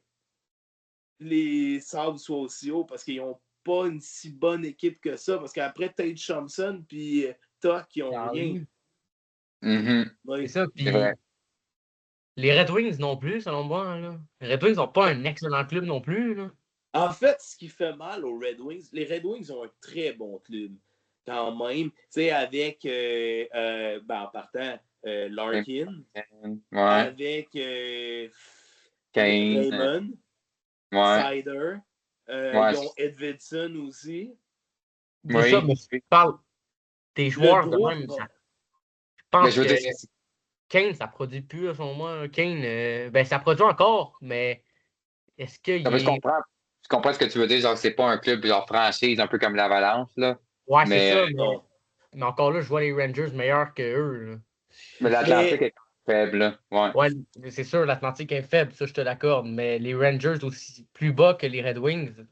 les Sabres soient aussi hauts parce qu'ils ont pas une si bonne équipe que ça, parce qu'après Tate Thompson puis Tuck, ils ont rien. C'est ça, puis les Red Wings non plus, selon moi. Là. Les Red Wings n'ont pas un excellent club non plus. Là. En fait, ce qui fait mal aux Red Wings, les Red Wings ont un très bon club, quand même. Tu sais, avec, en partant, Larkin, avec Kane, Raymond, Sider, Ils ont Edvidson aussi. Dis ça, mais je parle des joueurs de même. Je pense que Kane, ça produit plus, à son moment. Kane, ça produit encore, mais est-ce qu'il Je comprends ce que tu veux dire. Genre, c'est pas un club genre franchise, un peu comme l'Avalanche, là. Ouais, c'est ça, mais encore là, je vois les Rangers meilleurs que eux. Mais l'Atlantique est faible, là. Ouais, c'est sûr, l'Atlantique est faible, ça, je te l'accorde, mais les Rangers aussi plus bas que les Red Wings.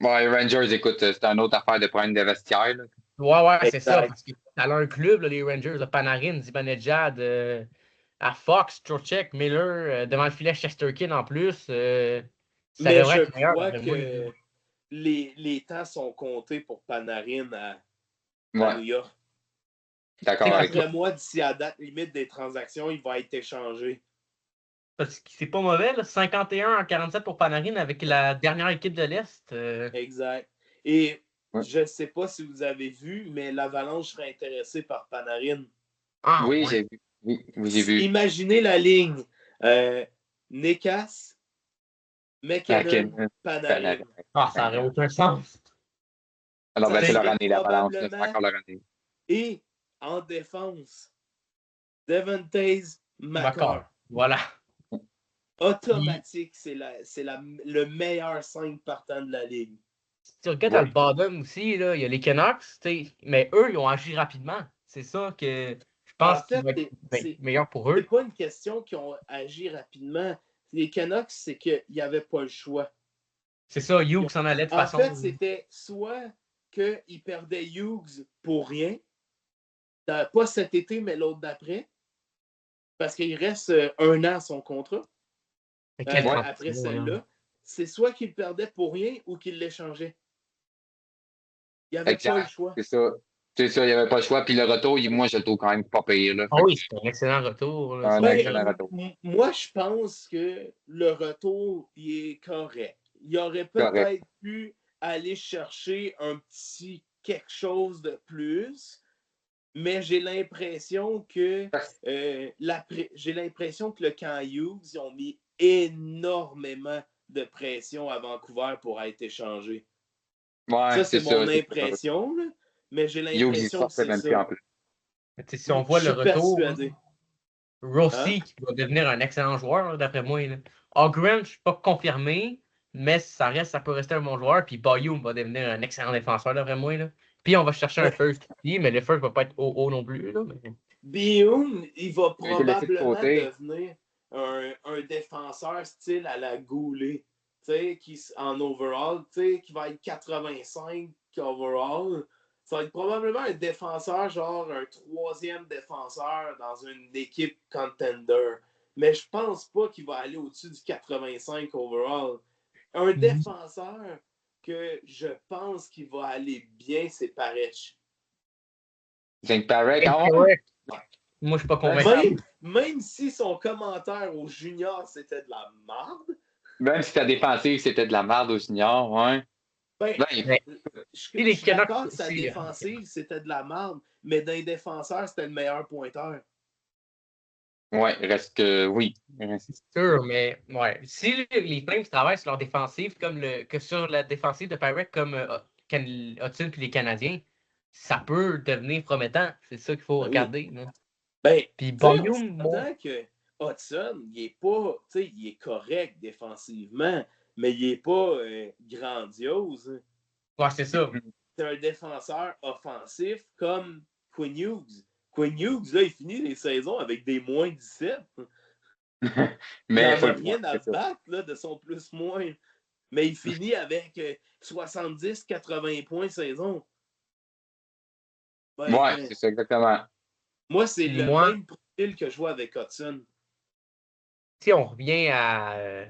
Ouais, les Rangers, écoute, c'est une autre affaire de prendre des vestiaires, là. Ouais, c'est ça, parce que t'as un club, là, les Rangers, de Panarin, Zibanejad, à Fox, Trocheck, Miller, devant le filet Chesterkin en plus. Ça mais devrait je être meilleur. crois que les temps sont comptés pour Panarin à New York. D'accord. Après moi, d'ici à date limite des transactions, il va être échangé. Parce que c'est pas mauvais, là, 51-47 pour Panarin avec la dernière équipe de l'Est. Exact. Et je ne sais pas si vous avez vu, mais l'Avalanche serait intéressée par Panarin. Ah, oui, j'ai vu. Oui, j'ai vu. Imaginez la ligne. Necas, McKinnon, Panarin. Ah, ça n'aurait aucun sens. Alors, c'est leur année, l'Avalanche. C'est encore leur année. Et en défense, Devon Toews, Makar. Voilà. Automatique, c'est le meilleur 5 partant de la ligue. Si tu regardes à le bottom aussi, là, il y a les Canucks, mais eux, ils ont agi rapidement. C'est ça que je pense qu'il va être meilleur pour eux. C'est pas une question qu'ils ont agi rapidement. Les Canucks, c'est qu'il n'y avait pas le choix. C'est ça, Hughes s'en allait de façon. En fait, c'était soit qu'ils perdaient Hughes pour rien, pas cet été, mais l'autre d'après, parce qu'il reste 1 an à son contrat. Après celle-là, c'est soit qu'ils le perdaient pour rien ou qu'ils l'échangeaient. Il n'y avait pas le choix. C'est ça. C'est ça, il n'y avait pas le choix. Puis le retour, moi, je le trouve quand même pas payé. Là. Ah oui, c'est un excellent retour. Là. Excellent retour. Moi, je pense que le retour, il est correct. Il aurait peut-être pu aller chercher un petit quelque chose de plus, mais j'ai l'impression que le camp Hughes, ils ont mis énormément de pression à Vancouver pour être échangé. Ouais, ça, c'est mon impression, là, mais j'ai l'impression que c'est ça. Si on voit le retour, Rossi qui va devenir un excellent joueur, d'après moi. Ogren, je ne suis pas confirmé, mais ça peut rester un bon joueur. Puis Bayou va devenir un excellent défenseur, d'après moi. Là. Puis on va chercher un first aussi, mais le first ne va pas être haut non plus. Là, mais... Bayou, il va probablement devenir un défenseur style à la Goulet, en overall, qui va être 85 overall. Ça va être probablement un défenseur, genre un 3e défenseur dans une équipe contender. Mais je pense pas qu'il va aller au-dessus du 85 overall. Un défenseur que je pense qu'il va aller bien, c'est Paresh. C'est Paresh, Moi, je suis pas convaincu. Même si son commentaire au junior, c'était de la merde. Même si ta défensive, c'était de la merde au junior, ouais. Je suis d'accord que sa défensive, c'était de la merde, mais d'un défenseur, c'était le meilleur pointeur. Ouais, reste que oui. C'est sûr, mais si les Flames travaillent sur leur défensive que sur la défensive de Pirate comme Hudson et les Canadiens, ça peut devenir promettant. C'est ça qu'il faut regarder. Puis que Hudson, il est pas, il est correct défensivement, mais il est pas grandiose. Ouais, c'est ça. C'est un défenseur offensif comme Quinn Hughes. Quinn Hughes, là, il finit les saisons avec des moins 17. Mais il n'a rien à battre là, de son plus-moins. Mais il finit avec 70-80 points saison. C'est ça, exactement. Moi, c'est le même profil que je vois avec Hudson. Si on revient à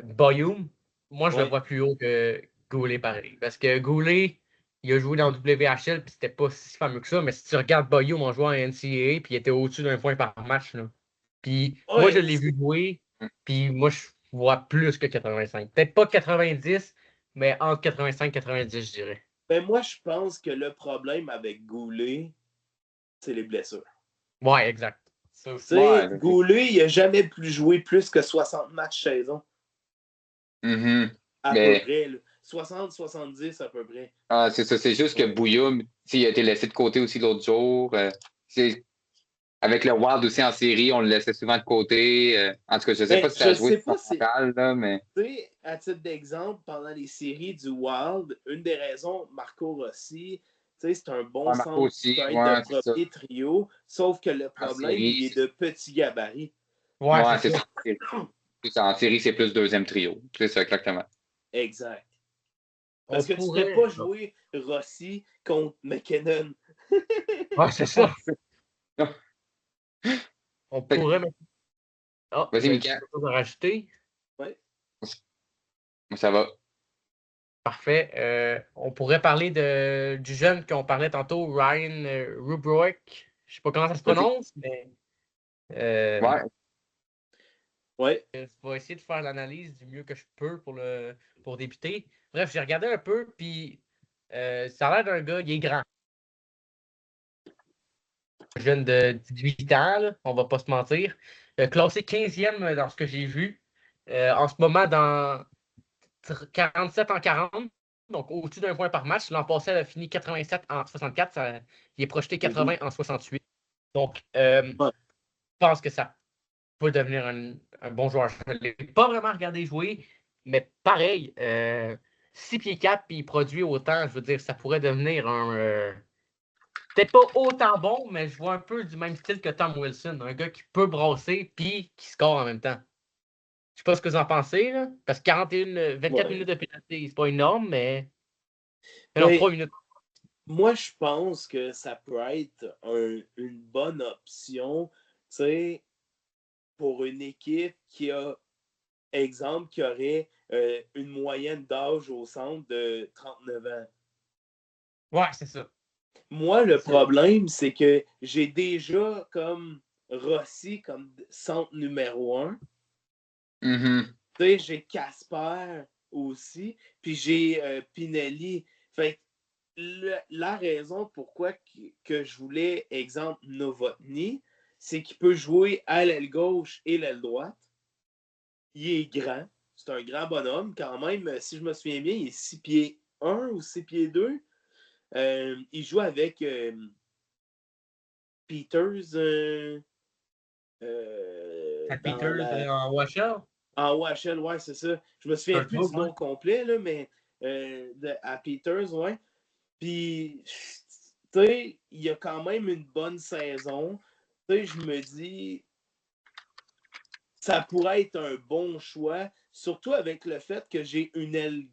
Bayou, moi, je le vois plus haut que Goulet, pareil. Parce que Goulet, il a joué dans le WHL, puis c'était pas si fameux que ça. Mais si tu regardes Bayou, on jouait en NCAA, puis il était au-dessus d'un point par match. Là. Puis moi, je l'ai vu jouer, puis moi, je vois plus que 85. Peut-être pas 90, mais entre 85 et 90, je dirais. Moi, je pense que le problème avec Goulet, c'est les blessures. Ouais, exact. Goulet, il n'a jamais joué plus que 60 matchs saison. À peu près, 60-70 à peu près. Ah, c'est ça. C'est juste que Bouyoum, il a été laissé de côté aussi l'autre jour. Avec le Wild aussi en série, on le laissait souvent de côté. En tout cas, je ne sais pas si ça a joué sur son mental, là, mais. Tu sais, à titre d'exemple, pendant les séries du Wild, une des raisons, Marco Rossi, c'est un bon centre aussi, de premier trio, sauf que le problème, il est de petit gabarit. Ouais, c'est ça. En série, c'est plus deuxième trio. C'est ça, exactement. Exact. Parce que tu ne peux pas jouer Rossi contre McKinnon. Ouais, c'est ça. On pourrait. Oh, vas-y, Mika. Rajouter. Oui. Ça va. Parfait. On pourrait parler du jeune qu'on parlait tantôt, Ryan Rubroek. Je ne sais pas comment ça se prononce, mais. Ouais. Je vais essayer de faire l'analyse du mieux que je peux pour débuter. Bref, j'ai regardé un peu, puis ça a l'air d'un gars, il est grand. Un jeune de 18 ans, là, on va pas se mentir. Classé 15e dans ce que j'ai vu. En ce moment, dans 47 en 40, donc au-dessus d'un point par match. L'an passé, elle a fini 87 en 64. Il est projeté 80 en 68. Donc, je pense que ça peut devenir un bon joueur. Je ne l'ai pas vraiment regardé jouer, mais pareil, 6 pieds 4 puis il produit autant, je veux dire, ça pourrait devenir un. Peut-être pas autant bon, mais je vois un peu du même style que Tom Wilson, un gars qui peut brasser puis qui score en même temps. Je sais pas ce que vous en pensez, là, parce que 24 minutes de pénalité, c'est pas énorme, mais. Non, 3 minutes. Moi, je pense que ça peut être une bonne option, tu sais, pour une équipe qui a, exemple, qui aurait une moyenne d'âge au centre de 39 ans. Ouais, c'est ça. Moi, le problème, c'est que j'ai déjà comme Rossi comme centre numéro 1. Mm-hmm. Tu sais, j'ai Casper aussi, puis j'ai Pinelli. Fait la raison pourquoi que je voulais, exemple, Novotny, c'est qu'il peut jouer à l'aile gauche et l'aile droite. Il est grand. C'est un grand bonhomme. Quand même, si je me souviens bien, il est 6 pieds 1 ou 6 pieds 2. Il joue avec Peters. Peters en OHL? En OHL, ouais, c'est ça. Je me souviens plus du nom complet, là, mais à Peters, ouais. Puis, tu sais, il y a quand même une bonne saison. Tu sais, je me dis, ça pourrait être un bon choix, surtout avec le fait que j'ai une aile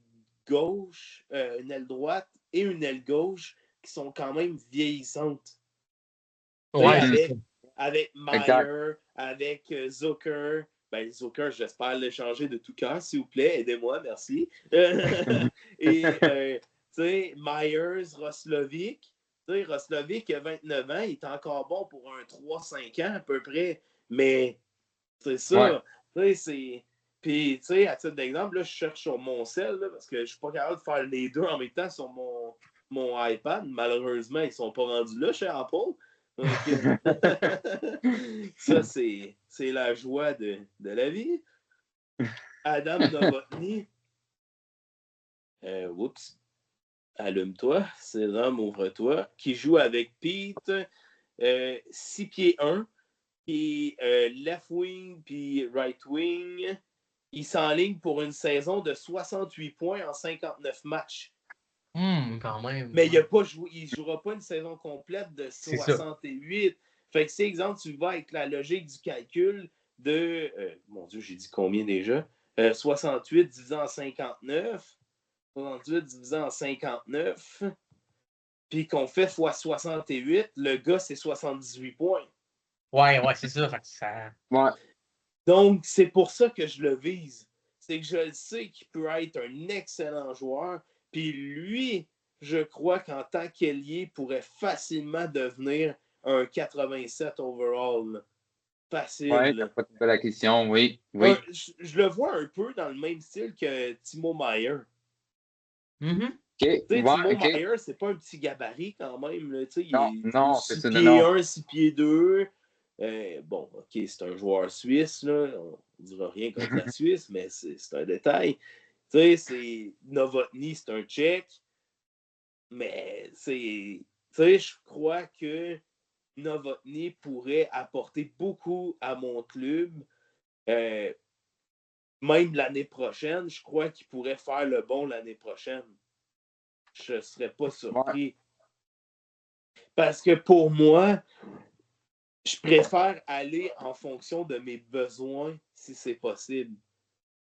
gauche, une aile droite et une aile gauche qui sont quand même vieillissantes. Ouais, avec Meyer, avec Zucker. Ben, Zucker, j'espère l'échanger de tout cœur, s'il vous plaît. Aidez-moi, merci. Et, tu sais, Myers, Roslovic. Tu sais, Roslovic, a 29 ans, il est encore bon pour un 3-5 ans à peu près. Mais, c'est ça. Tu sais, c'est. Puis, tu sais, à titre d'exemple, là, je cherche sur mon cell, là, parce que je ne suis pas capable de faire les deux en même temps sur mon iPad. Malheureusement, ils ne sont pas rendus là chez Apple. Donc, ça, c'est la joie de la vie. Adam Novotny. Oups. Allume-toi. C'est l'homme, ouvre-toi. Qui joue avec Pete. 6 pieds 1. Puis left wing, puis right wing. Il s'enligne pour une saison de 68 points en 59 matchs. Quand même. Mais il ne jouera pas une saison complète de 68. Fait que, c'est exemple, tu vas avec la logique du calcul de. Mon Dieu, j'ai dit combien déjà? 68 divisé en 59. 68 divisé en 59. Puis qu'on fait x 68, le gars, c'est 78 points. Ouais, c'est ça. Ouais. Donc, c'est pour ça que je le vise. C'est que je le sais qu'il peut être un excellent joueur. Puis lui, je crois qu'en tant qu'ailier, pourrait facilement devenir un 87 overall. Facile. Oui, t'as pas de la question, oui. Je le vois un peu dans le même style que Timo Meyer. Timo Meyer, c'est pas un petit gabarit quand même. Là. Non, c'est 6 pieds 1, 6 pieds 2. Bon, OK, c'est un joueur suisse. Là. On ne dira rien contre la Suisse, mais c'est un détail. Tu sais, Novotny, c'est un check, mais tu sais, je crois que Novotny pourrait apporter beaucoup à mon club. Même l'année prochaine, je crois qu'il pourrait faire le bon l'année prochaine. Je ne serais pas surpris. Ouais. Parce que pour moi, je préfère aller en fonction de mes besoins si c'est possible.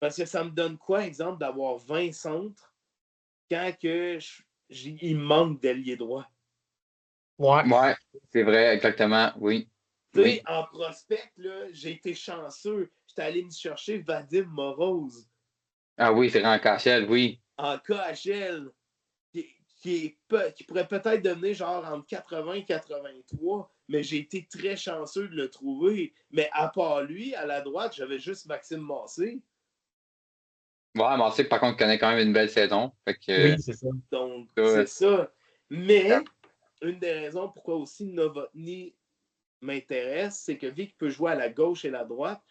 Parce que ça me donne quoi, exemple, d'avoir 20 centres quand que il me manque d'ailier droit? Ouais, c'est vrai, exactement. Oui. Tu sais, Oui. en prospect, là, j'ai été chanceux. J'étais allé me chercher Vadim Morose Ah oui, c'est en KHL, oui. en KHL, qui pourrait peut-être devenir genre entre 80 et 83, mais j'ai été très chanceux de le trouver. Mais à part lui, à la droite, j'avais juste Maxime Massé. Ouais, Massé, par contre, connaît quand même une belle saison. Fait que, Oui, c'est ça. Donc, ça, c'est ça. Mais, une des raisons pourquoi aussi Novotny m'intéresse, c'est que vu qu'il peut jouer à la gauche et la droite,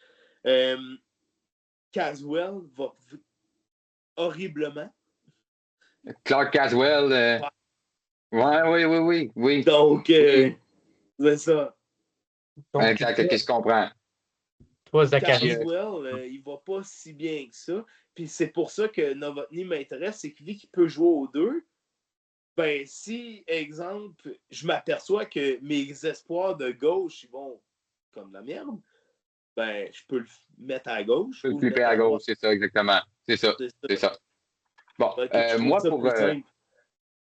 Caswell va horriblement. Clark Caswell, ouais, oui, oui, oui, oui. Donc, Oui. c'est ça. Donc, Exact, ok, je comprends. toi, Zachary. Caswell, il va pas si bien que ça. Puis c'est pour ça que Novotny m'intéresse, c'est que vu qu'il peut jouer aux deux, ben si, exemple, je m'aperçois que mes espoirs de gauche, ils vont comme la merde, ben je peux le mettre à gauche Je peux ou le le flipper mettre à à gauche, droite. c'est ça, exactement. C'est ça, C'est c'est ça. ça. Bon, Fait que je trouve moi, ça plus simple.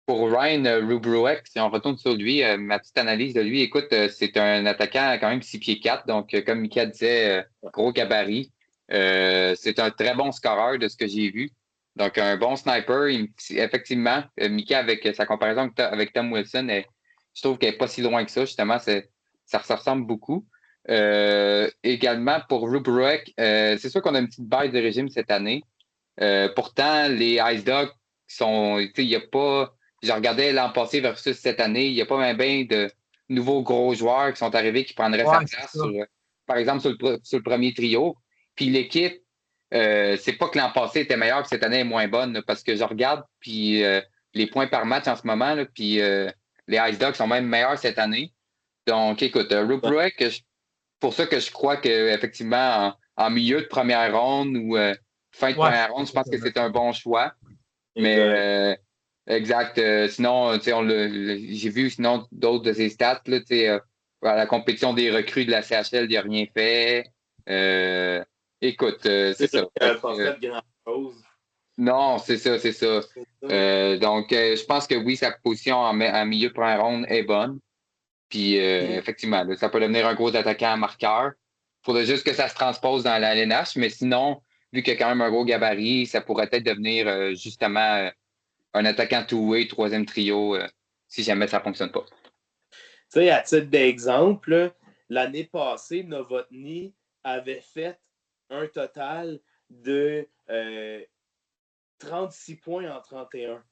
pour Ryan Rubruek, si on retourne sur lui, ma petite analyse de lui, écoute, c'est un attaquant quand même 6 pieds 4, donc comme Mika disait, gros gabarit. C'est un très bon scoreur de ce que j'ai vu. Donc un bon sniper, effectivement. Mika, avec sa comparaison avec Tom Wilson, je trouve qu'elle n'est pas si loin que ça, justement, ça se ressemble beaucoup. Également, pour Rubruek, c'est sûr qu'on a une petite baisse de régime cette année. Pourtant, les Ice Dogs sont, il n'y a pas, je regardais l'an passé versus cette année, il n'y a pas bien de nouveaux gros joueurs qui sont arrivés qui prendraient sa Ouais, c'est place, ça. par exemple, sur le premier trio. Puis l'équipe, c'est pas que l'an passé était meilleur, que cette année est moins bonne, là, parce que je regarde, puis les points par match en ce moment, là, puis les Ice Dogs sont même meilleurs cette année. Donc, écoute, Rubruek, pour ça que je crois qu'effectivement, en milieu de première ronde ou fin de Ouais, première ronde, je pense que c'est un bon choix. Exact. Mais exact. Sinon, tu sais, j'ai vu sinon d'autres de ses stats, là, tu sais, à la compétition des recrues de la CHL, il n'a rien fait. Écoute, c'est C'est vrai ça. qu'il n'avait pas fait grand-chose. Non, c'est ça, c'est ça. C'est ça. Donc, je pense que oui, sa position en milieu de première ronde est bonne. Puis, effectivement, là, ça peut devenir un gros attaquant marqueur. Il faudrait juste que ça se transpose dans la LNH, mais sinon, vu qu'il y a quand même un gros gabarit, ça pourrait peut-être devenir justement un attaquant two-way, troisième trio, si jamais ça ne fonctionne pas. Tu sais, à titre d'exemple, l'année passée, Novotny avait fait un total de 36 points en 31.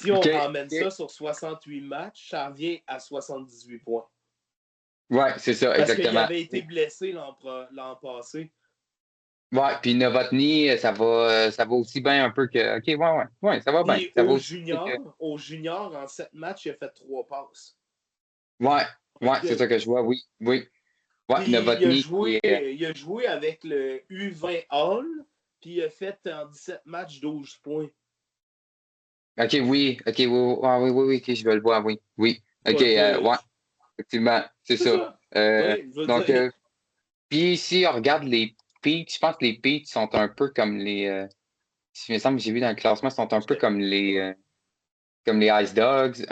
Si on ramène ça sur 68 matchs, ça revient à 78 points. Ouais, c'est ça, Parce qu'il exactement. avait été blessé l'an passé. Ouais, puis Novotny, ça va aussi bien un peu que. OK, ouais, ça va bien. Puis Ça va au aussi bien que. junior, en 7 matchs, il a fait 3 passes. Ouais, c'est ça que je vois, oui, oui. Ouais, Puis Novotny qui est. il a joué avec le U20 Hall, puis il a fait en 17 matchs 12 points. OK, oui, OK, oui, OK, je vais le voir, oui. Oui. OK, ouais, effectivement, c'est C'est ça. ça. Oui, je veux Donc, dire. puis si on regarde les Peach, je pense que les Peach sont un peu comme les. Il me semble que j'ai vu dans le classement, sont un peu comme les Ice Dogs.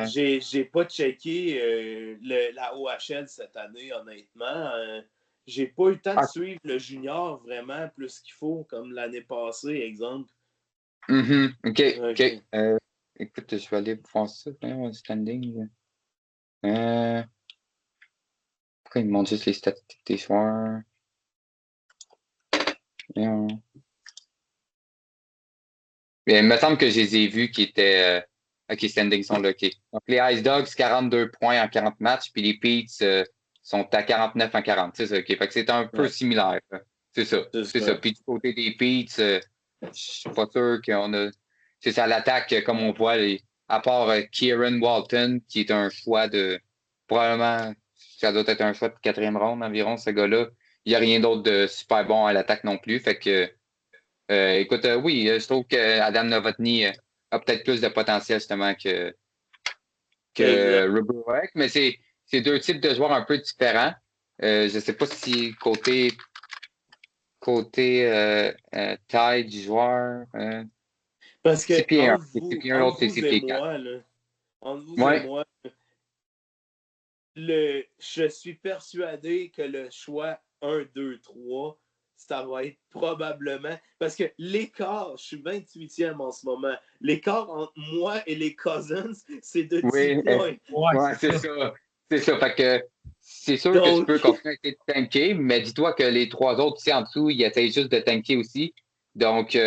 J'ai pas checké la OHL cette année, honnêtement. J'ai pas eu le temps de Ah, suivre le junior vraiment plus qu'il faut, comme l'année passée, exemple. OK, OK. Ok. Écoute, je vais aller voir ça, le standing. Euh, Pourquoi ils me montrent juste les statistiques des joueurs? Voyons. Il me semble que je les ai vus qui étaient. OK, standings sont là, OK. Donc, les Ice Dogs, 42 points en 40 matchs, puis les Peets sont à 49 en 40. C'est ça, OK. Fait que c'est un peu Ouais, similaire. C'est ça, c'est c'est ça. ça. Puis du côté des Peets, je suis pas sûr qu'on a. C'est ça, l'attaque, comme on voit, à part Kieran Walton, qui est un choix de. Probablement, ça doit être un choix de 4e ronde environ, ce gars-là. Il n'y a rien d'autre de super bon à l'attaque non plus. Fait que, écoute, oui, je trouve que Adam Novotny a peut-être plus de potentiel, justement, que Rubberwack, mais c'est 2 types de joueurs un peu différents. Je ne sais pas si côté taille du joueur. Parce que 6 pieds 1. entre 6 vous, pieds 1, entre l'autre, c'est vous 6 et pieds 4. moi, là, entre vous et Ouais. moi, je suis persuadé que le choix 1, 2, 3, ça va être probablement. Parce que l'écart, je suis 28e en ce moment. L'écart entre moi et les Cousins, c'est de 10 Oui, points. ouais, c'est ça. C'est ça. Fait que c'est sûr que tu Donc, peux continuer à essayer de tanker, mais dis-toi que les 3 autres ici en dessous, ils essayent juste de tanker aussi. Donc,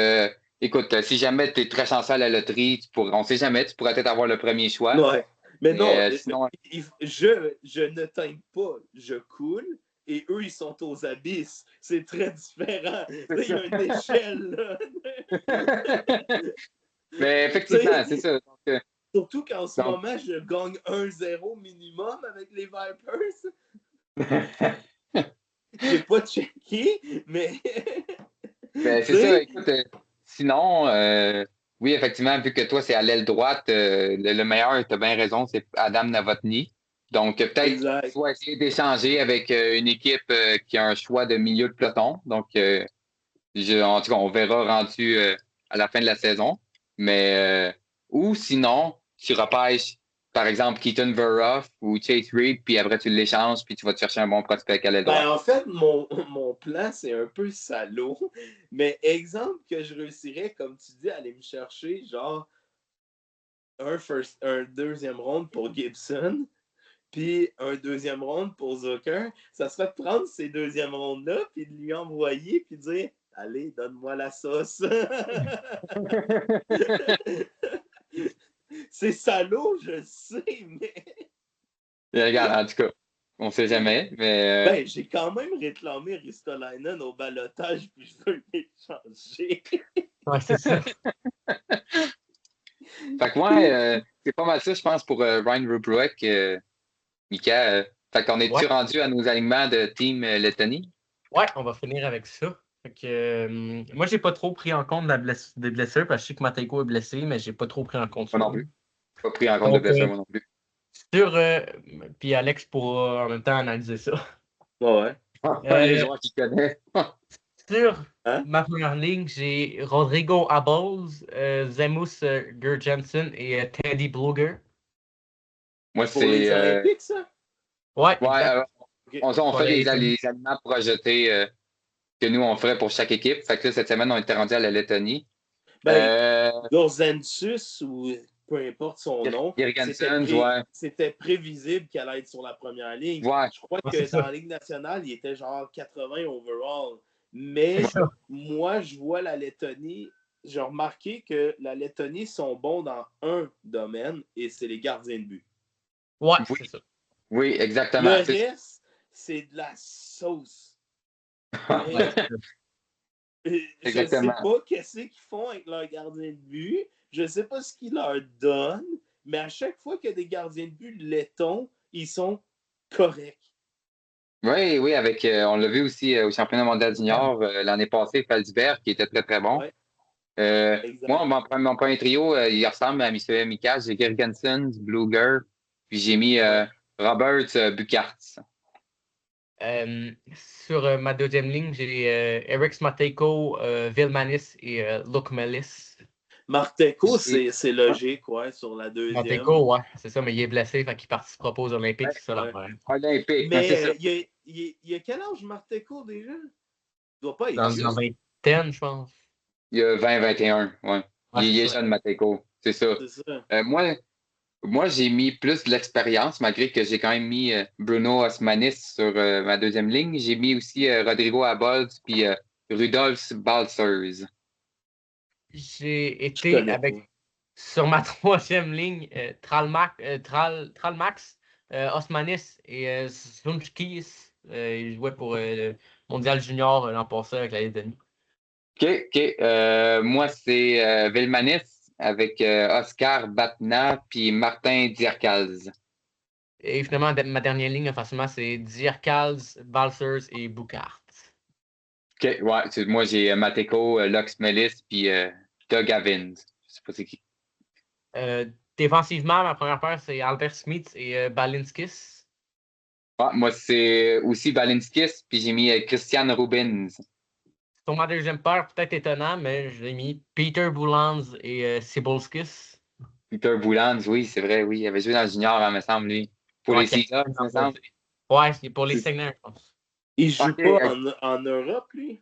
écoute, si jamais tu es très chanceux à la loterie, on ne sait jamais, tu pourrais peut-être avoir le premier choix. ouais. Mais non, Sinon, je ne tank pas, je coule. Et eux, ils sont aux abysses. C'est très différent. Il y a une échelle, là. mais effectivement, c'est ça. Donc, Surtout qu'en ce moment, je gagne 1-0 minimum avec les Vipers. J'ai pas checké, mais. ben, c'est ça, écoute, sinon, oui, effectivement, vu que toi, c'est à l'aile droite, le meilleur, tu as bien raison, c'est Adam Novotny. Donc, peut-être soit essayer d'échanger avec une équipe qui a un choix de milieu de peloton. Donc, en tout cas, on verra rendu à la fin de la saison. Mais, ou sinon, tu repêches, par exemple, Keaton Verhoff ou Chase Reed, puis après, tu l'échanges, puis tu vas te chercher un bon prospect à l'aile droite. En fait, mon plan, c'est un peu salaud. Mais exemple que je réussirais, comme tu dis, à aller me chercher, genre, un deuxième round pour Gibson, puis un deuxième round pour Zucker, ça serait de prendre ces deuxièmes rounds-là, puis de lui envoyer, puis dire allez, donne-moi la sauce. C'est salaud, je sais, mais. Regarde, en tout cas, on sait jamais, mais. J'ai quand même réclamé Ristolainen au balotage, puis je veux l'échanger. Ouais, c'est ça. Fait que ouais, c'est pas mal ça, je pense, pour Ryan Rubruck, Mika. Fait qu'on est-tu rendu à nos alignements de Team Lettonie? Ouais, on va finir avec ça. Fait que, moi, j'ai pas trop pris en compte des blessures parce que je sais que Matejko est blessé, mais j'ai pas trop pris en compte ça. Moi non plus. Pas pris en compte de blessures, moi non plus. Puis Alex pourra en même temps analyser ça. Ouais. Les joueurs qu'il connaît. Sur ma première ligne, j'ai Rodrigo Abols, Zemus Gurjensen et Teddy Bluger. Moi, pour les Olympiques, ça? Ouais, on fait les aliments projetés que nous, on ferait pour chaque équipe. Fait que là, cette semaine, on était rendu à la Lettonie. Dorzensus, ou peu importe son nom, c'était prévisible qu'elle allait être sur la première ligne. Ouais. Je crois que dans la Ligue nationale, il était genre 80 overall. Mais moi, je vois la Lettonie, j'ai remarqué que la Lettonie sont bons dans un domaine, et c'est les gardiens de but. Ouais, c'est ça. Oui, exactement. Le reste, c'est de la sauce. Je ne sais pas qu'est-ce qu'ils font avec leurs gardiens de but. Je ne sais pas ce qu'ils leur donnent. Mais à chaque fois qu'il y a des gardiens de but lettons, ils sont corrects. Oui, on l'a vu aussi au championnat mondial junior l'année passée, Falsberg, qui était très, très bon. Moi, mon premier trio, il ressemble à M. Mika. J'ai Gergensen, Bluger, puis j'ai mis Robert Buchardt. Sur ma deuxième ligne, j'ai Eric Matejko, Vilmanis et Luke Mellis. Marteko, c'est logique, ouais, sur la deuxième. Matejko, ouais, c'est ça, mais il est blessé, fait qu'il participe pas aux Olympiques, c'est ça l'affaire. Olympique, mais c'est ça. Il a quel âge, Marteko, déjà? Il doit pas être dans la vingtaine, je pense. Il y a 20-21, ouais. Il est jeune, Matejko, c'est ça. Moi, j'ai mis plus de l'expérience, malgré que j'ai quand même mis Bruno Osmanis sur ma deuxième ligne. J'ai mis aussi Rodrigo Abols puis Rudolf Balcers. J'ai été sur ma troisième ligne, Tralmax, Osmanis et Zunchkis. Il jouait pour le Mondial Junior l'an passé avec la Lettonie. Moi, c'est Villemanis avec Oscar Batna puis Martin Diarcaz. Et finalement, ma dernière ligne, forcément, c'est Dierkals, Balsers et Boucart. OK, ouais. Moi, j'ai Mateko, Lux Melis puis Doug Avins. Je sais pas c'est qui. Défensivement, ma première paire, c'est Albert Smith et Balinskis. Ouais, moi, c'est aussi Balinskis puis j'ai mis Christian Rubins. Sur ma deuxième paire, peut-être étonnant, mais j'ai mis Peter Boulans et Sibolskis. Peter Boulans, oui, c'est vrai, oui. Il avait joué dans le junior, il me semble, lui. Pour Ouais, les Seahawks, il me semble. Ouais, c'est pour les Seigneurs, je pense. Il joue Ok, pas en Europe, lui?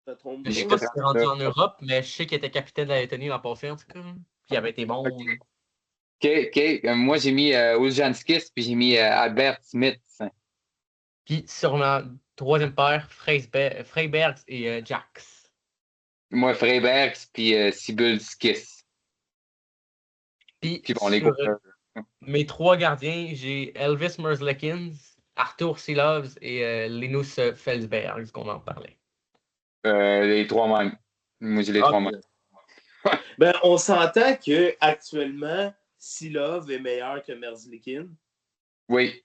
Ça trompe Je sais pas? pas s'il est rendu en Europe, mais je sais qu'il était capitaine de la Lettonie l'an passé, en tout cas. Puis il avait été bon. OK. Moi, j'ai mis Uljanskis puis j'ai mis Albert Smith. Puis sur ma troisième paire, Freibergs et Jax. Moi, Freibergs puis Sibulskis. Puis Puis bon, les sur gars. mes trois gardiens, j'ai Elvis Merzlikins, Arthur Silovs et Linus Felsberg, qu'on en parlait. Les trois mêmes. Moi, j'ai les trois mêmes. Ben, on s'entend qu'actuellement, Silov est meilleur que Merzlikin. Oui.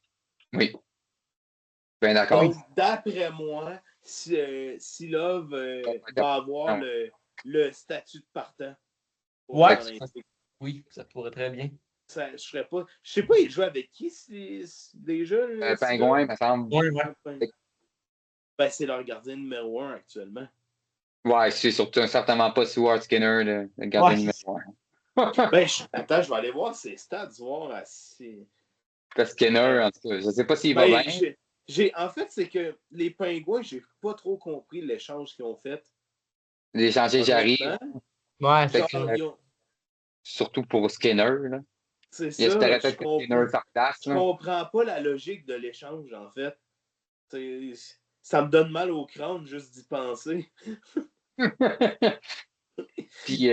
Bien d'accord. Donc, d'après moi, Silov va avoir le statut de partant. Ouais, oui, ça pourrait très bien. Je sais pas, il joue avec qui déjà? Pingouin, il me semble. Ouais. Ben, c'est leur gardien numéro 1 actuellement. Ouais, c'est surtout certainement pas Stuart Skinner, le gardien numéro 1. Ben, attends, je vais aller voir ses stats, voir si. Skinner, en tout cas, je sais pas s'il Ben, va bien. en fait, c'est que les Pingouins, j'ai pas trop compris l'échange qu'ils ont fait. L'échanger j'arrive. Ouais, c'est ça. Surtout pour Skinner, là. C'est il ça. espérait peut-être que Skinner s'en place. Je comprends pas la logique de l'échange, en fait. Ça me donne mal au crâne juste d'y penser. Puis,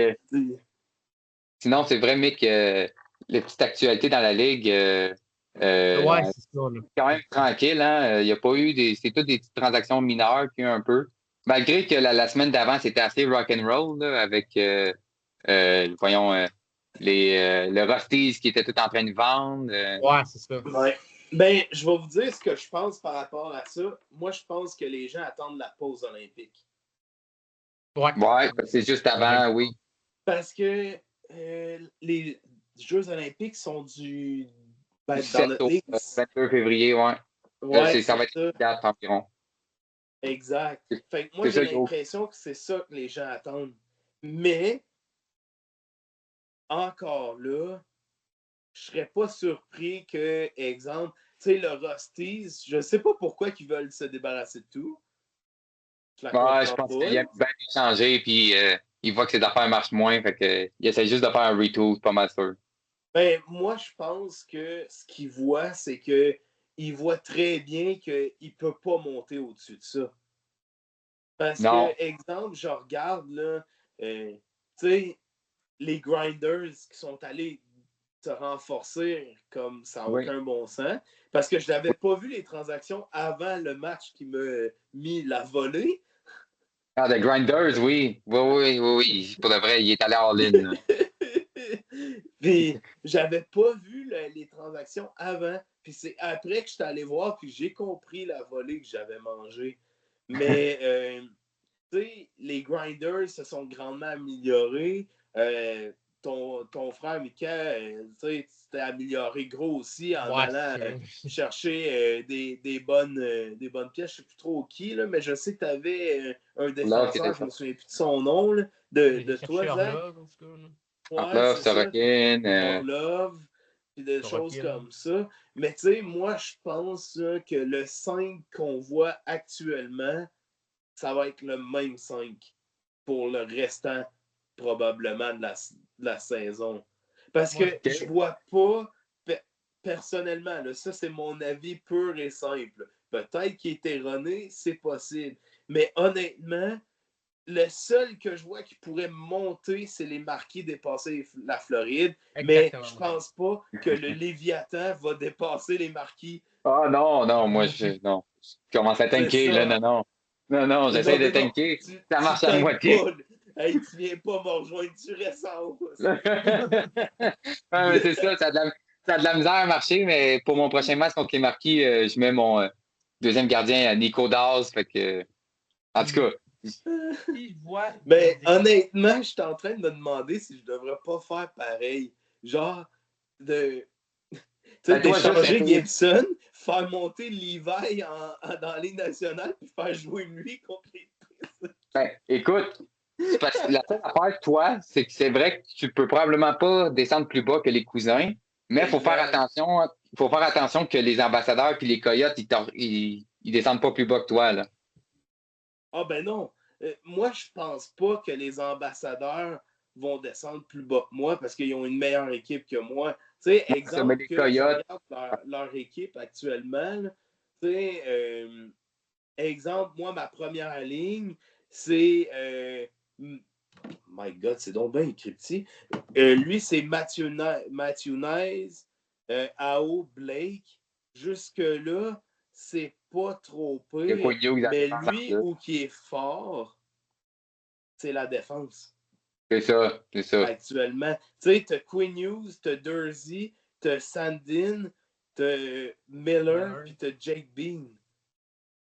sinon, c'est vrai, Mick, les petites actualités dans la Ligue, ouais, c'est ça. Là. Quand même tranquille. Hein? Il n'y a pas eu c'est toutes des petites transactions mineures qu'il y a un peu. Malgré que la semaine d'avant, c'était assez rock'n'roll avec, voyons, le Rusties qui était tout en train de vendre. Ouais, c'est ça. Ouais. Ben, je vais vous dire ce que je pense par rapport à ça. Moi, je pense que les gens attendent la pause olympique. Ouais, c'est juste avant, oui. Parce que les Jeux olympiques sont dans notre ligue. 22 février, ouais. Ça va être une date environ. Exact. Fait que moi, j'ai l'impression que c'est ça que les gens attendent. Mais, encore là, je serais pas surpris que, exemple, tu sais, le Rusties, je sais pas pourquoi ils veulent se débarrasser de tout. Je pense qu'il a bien changé, puis il voit que ses affaires marchent moins, fait que il essaie juste de faire un retool, pas mal sûr. Ben, moi, je pense que ce qu'il voit, c'est qu'il voit très bien qu'il ne peut pas monter au-dessus de ça. Parce que, exemple, je regarde, là, tu sais, les grinders qui sont allés se renforcer comme ça n'a aucun bon sens. Parce que je n'avais pas vu les transactions avant le match qui m'a mis la volée. Ah, The Grinders, oui. Oui. Pour de vrai, il est allé all-in. Puis, j'avais pas vu les transactions avant. Puis c'est après que je suis allé voir, puis j'ai compris la volée que j'avais mangée. Mais, tu sais, les grinders se sont grandement améliorés. Ton frère Mika, tu sais, tu t'es amélioré gros aussi en allant chercher des bonnes pièces. Je ne sais plus trop qui, là, mais je sais que tu avais un défenseur, je ne me souviens plus de son nom, là, de toi, Zach. Love, Sorokin. Love, puis des choses comme ça. Mais tu sais, moi, je pense que le 5 qu'on voit actuellement, ça va être le même 5 pour le restant, probablement, de la saison. Parce que je vois pas, personnellement, là, ça c'est mon avis pur et simple. Peut-être qu'il est erroné, c'est possible. Mais honnêtement, le seul que je vois qui pourrait monter, c'est les Marquis dépasser la Floride. Exactement. Mais je pense pas que le Léviathan va dépasser les Marquis. Ah non, moi, non. Je commence à t'inquiéter, là, non. Non, j'essaie de non, tanker. Ça marche tu à tanques moitié. pas. Hey, tu viens pas me rejoindre, tu restes en haut. Ouais, mais c'est ça, ça a de la misère à marcher, mais pour mon prochain match contre les Marquis, je mets mon deuxième gardien, Nico Dawes. Fait que, en tout cas, Si je vois Mais des équipes. honnêtement, je suis en train de me demander si je devrais pas faire pareil. Genre, de, tu sais, ben, toi, juste d'échanger essayer. Gibson, faire monter Levi dans la Ligue nationale, puis faire jouer lui contre les Priest. Ben, écoute, c'est parce que la seule affaire, toi, c'est que c'est vrai que tu peux probablement pas descendre plus bas que les cousins, mais il Exact. faut faire attention que les ambassadeurs puis les coyotes, ils descendent pas plus bas que toi, là. Ah ben non. Moi, je pense pas que les ambassadeurs vont descendre plus bas que moi parce qu'ils ont une meilleure équipe que moi. Tu sais, Ça, mais exemple les que je coyotes, regarde leur équipe actuellement, là, tu sais, exemple, moi, ma première ligne, c'est. My God, c'est donc bien cryptique. Lui, c'est Matthew Nice, Ao Blake. Jusque-là, c'est pas trop il y a pire. Quinn Hughes en Mais défense en lui, plus. où qui est fort, c'est la défense C'est ça. actuellement. Tu sais, t'as Quinn Hughes, t'as Dursey, t'as Sandin, t'as Miller, puis t'as Jake Bean.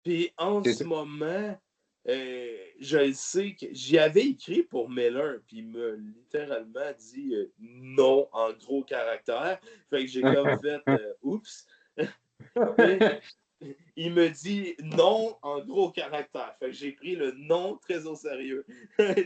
Puis en C'est ce ça. moment, je le sais que j'y avais écrit pour Miller, puis il m'a littéralement dit non en gros caractère. Fait que j'ai comme fait oups. Il me dit non en gros caractère. Fait que j'ai pris le non très au sérieux. Mais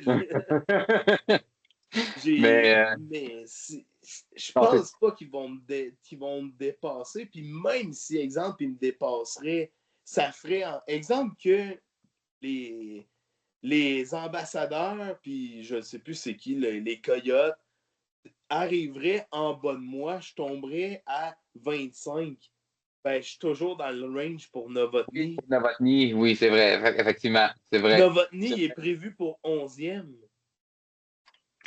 Mais je non, pense pas qu'ils vont me dépasser. Puis même si, exemple, ils me dépasseraient, ça ferait, exemple, que les, les ambassadeurs, puis je ne sais plus c'est qui, les coyotes, arriveraient en bas de moi, je tomberais à 25. Ben, je suis toujours dans le range pour oui, Novotny. pour Novotny, oui, c'est vrai, effectivement, c'est vrai. Novotny est prévu pour 11e.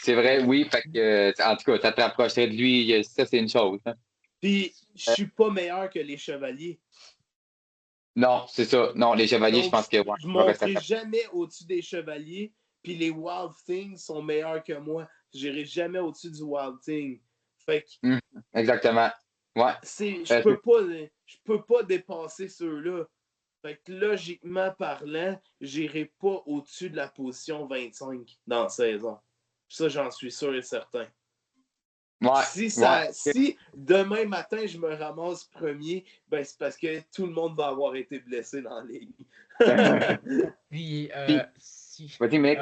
C'est vrai, oui, fait que, en tout cas, ça te rapprocherait de lui, ça, c'est une chose, hein. Puis, je suis pas meilleur que les chevaliers. Non, c'est ça. Non, les chevaliers, je Donc, pense que, ouais, je je vais rester à monterai ça. jamais au-dessus des chevaliers. Puis les Wild Things sont meilleurs que moi. Je n'irai jamais au-dessus du Wild Thing. Fait que Exactement. Ouais. je peux pas dépasser ceux-là. Fait que logiquement parlant, j'irai pas au-dessus de la position 25 dans la saison. Ça, j'en suis sûr et certain. Ouais, ouais. Si demain matin je me ramasse premier, ben c'est parce que tout le monde va avoir été blessé dans la ligue. Puis, Puis, vas-y, mec.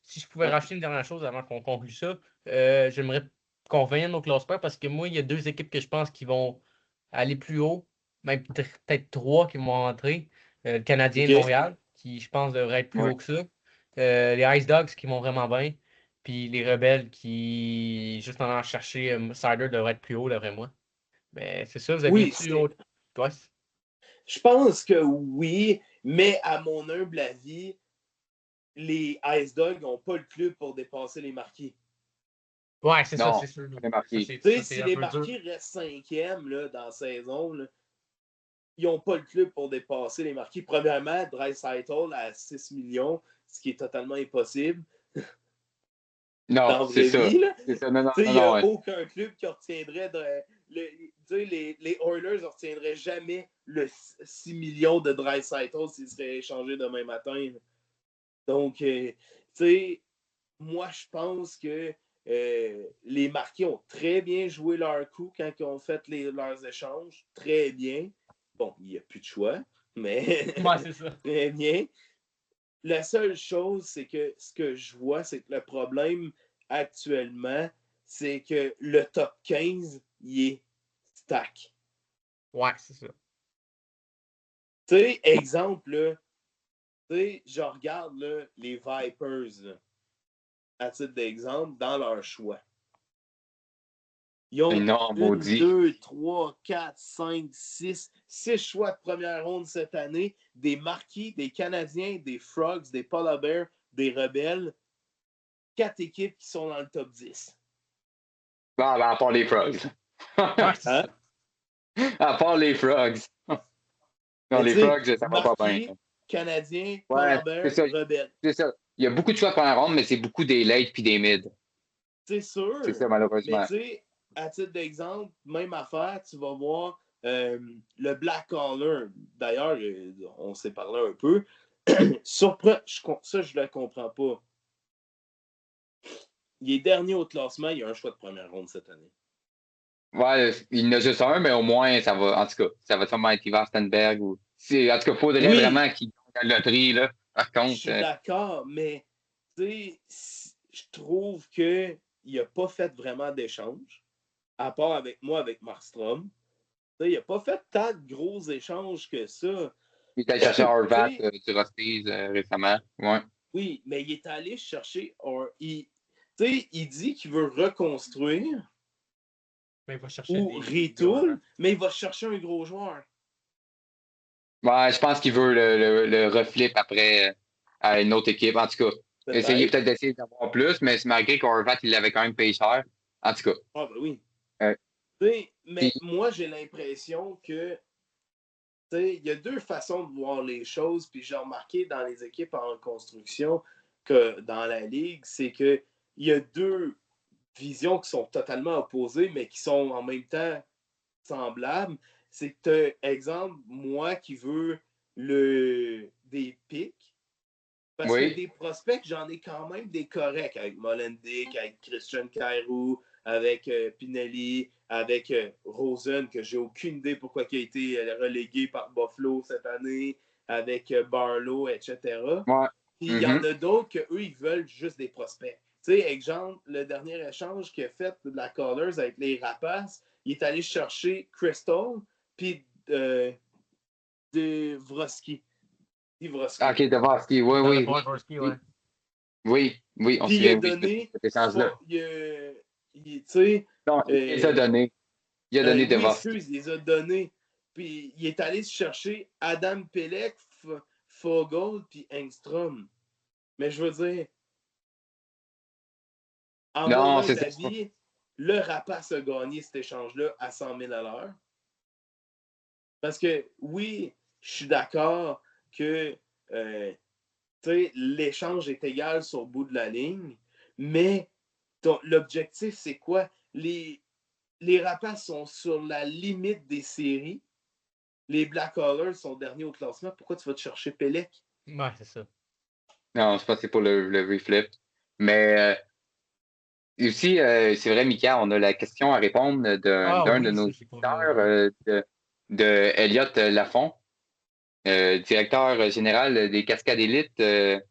si je pouvais Ouais. racheter une dernière chose avant qu'on conclue ça, j'aimerais qu'on revienne au classement parce que moi, il y a deux équipes que je pense qui vont aller plus haut, même peut-être trois qui vont rentrer. Le Canadien de OK. Montréal, qui je pense devrait être plus Ouais. haut que ça. Les Ice Dogs qui vont vraiment bien. Puis les Rebelles qui, juste en allant chercher Cider, devraient être plus haut, d'après moi. Mais c'est ça, vous Oui, aviez-tu autre. Ouais, je pense que oui, mais à mon humble avis, les Ice Dogs n'ont pas le club pour dépasser les Marquis. ouais, c'est ça, Non, c'est sûr. c'est marqué. Tu sais, Ça, c'est si un les peu dur. Marquis restent cinquième là, dans la saison, là, ils n'ont pas le club pour dépasser les Marquis. Premièrement, Draisaitl à 6 millions, ce qui est totalement impossible Non, dans la c'est vraie ça. vie. Là. C'est ça. Non, non, Il non, n'y non. a Ouais. aucun club qui retiendrait les Oilers ne retiendraient jamais le 6 millions de Draisaitl s'il serait échangé demain matin. Donc, tu sais, moi, je pense que les Marquis ont très bien joué leur coup quand ils ont fait leurs échanges. Très bien. Bon, il n'y a plus de choix, mais Ouais, c'est ça. très bien. La seule chose, c'est que ce que je vois, c'est que le problème actuellement, c'est que le top 15, il est stack. Ouais, c'est ça. Tu sais, exemple, là, tu sais, je regarde là, les Vipers, là, à titre d'exemple, dans leur choix. Ils ont Non, une, maudit. deux, trois, quatre, cinq, six choix de première ronde cette année. Des Marquis, des Canadiens, des Frogs, des Polar Bears, des Rebelles. 4 équipes qui sont dans le top 10. Bon, ben, à part les Frogs. Ouais, c'est Hein? ça. À part les Frogs. Non, Mais tu les sais, Frogs, ça va pas bien. Canadien, Ouais, Columbus, c'est ça. Rebelle. C'est ça. Il y a beaucoup de choix de première ronde, mais c'est beaucoup des late puis des mid. C'est sûr. C'est ça, Mais malheureusement. tu sais, à titre d'exemple, même affaire, tu vas voir le Black Collar. D'ailleurs, on s'est parlé un peu. Ça, je le comprends pas. Il est dernier au classement, il y a un choix de première ronde cette année. Ouais, il y en a juste un, mais au moins, ça va. En tout cas, ça va sûrement être Ivar Stenberg ou. En tout cas, il faudrait Oui, vraiment qu'il gagne la loterie, là. Par je contre, suis d'accord, mais tu sais, je trouve qu'il n'a pas fait vraiment d'échanges, à part avec moi, avec Markstrom. Il n'a pas fait tant de gros échanges que ça. il est allé chercher Horvat sais, du Rockies récemment. Ouais. oui, mais il est allé chercher. Il dit qu'il veut reconstruire Mais il va chercher ou des gars. retool, mais il va chercher un gros joueur. Ouais, je pense qu'il veut le reflip après à une autre équipe. En tout cas, essayer Peut-être. peut-être d'essayer d'avoir plus, mais c'est malgré qu'Horvat, il l'avait quand même payé cher. En tout cas. Ah, ben oui. Euh, Mais puis, moi, j'ai l'impression que il y a deux façons de voir les choses, puis j'ai remarqué dans les équipes en construction que dans la ligue, c'est qu'il y a deux visions qui sont totalement opposées, mais qui sont en même temps semblables. C'est que, exemple, moi qui veux des pics, parce que oui. des prospects, j'en ai quand même des corrects avec Molendick, avec Christian Cairo, avec Pinelli, avec Rosen, que j'ai aucune idée pourquoi il a été relégué par Buffalo cette année, avec Barlow, etc. Ouais. Puis il y en Mhm. a d'autres qu'eux, ils veulent juste des prospects. Tu sais, exemple, le dernier échange qu'il a fait de la Callers avec les Rapaces, il est allé chercher Crystal, puis de Vroski. Ah, ok, Dvorsky. Oui, Dans le oui, Borski, ouais. oui. Oui, oui, on se Puis il a souvient, oui, de donné, cet échange-là. tu sais, Non, il les a donnés. Il a donné oui, Dvorsky. excuse, il les a donnés. Puis il est allé chercher Adam Pelech, Fogel, puis Engstrom. Mais je veux dire, en mon Non, c'est humble ça. avis, le Rapace a gagné cet échange-là à 100 000 à l'heure. Parce que oui, je suis d'accord que l'échange est égal sur le bout de la ligne, mais l'objectif, c'est quoi? Les Rapaces sont sur la limite des séries. Les Black Hallers sont derniers au classement. Pourquoi tu vas te chercher Pelec? Ouais, c'est ça. Non, je pense que c'est pour le reflip. Mais aussi, c'est vrai, Mika, on a la question à répondre Ah d'un de oui, nos ça, j'ai pas vu auditeurs, aujourd'hui. de Elliot Lafont, directeur général des Cascades Élites,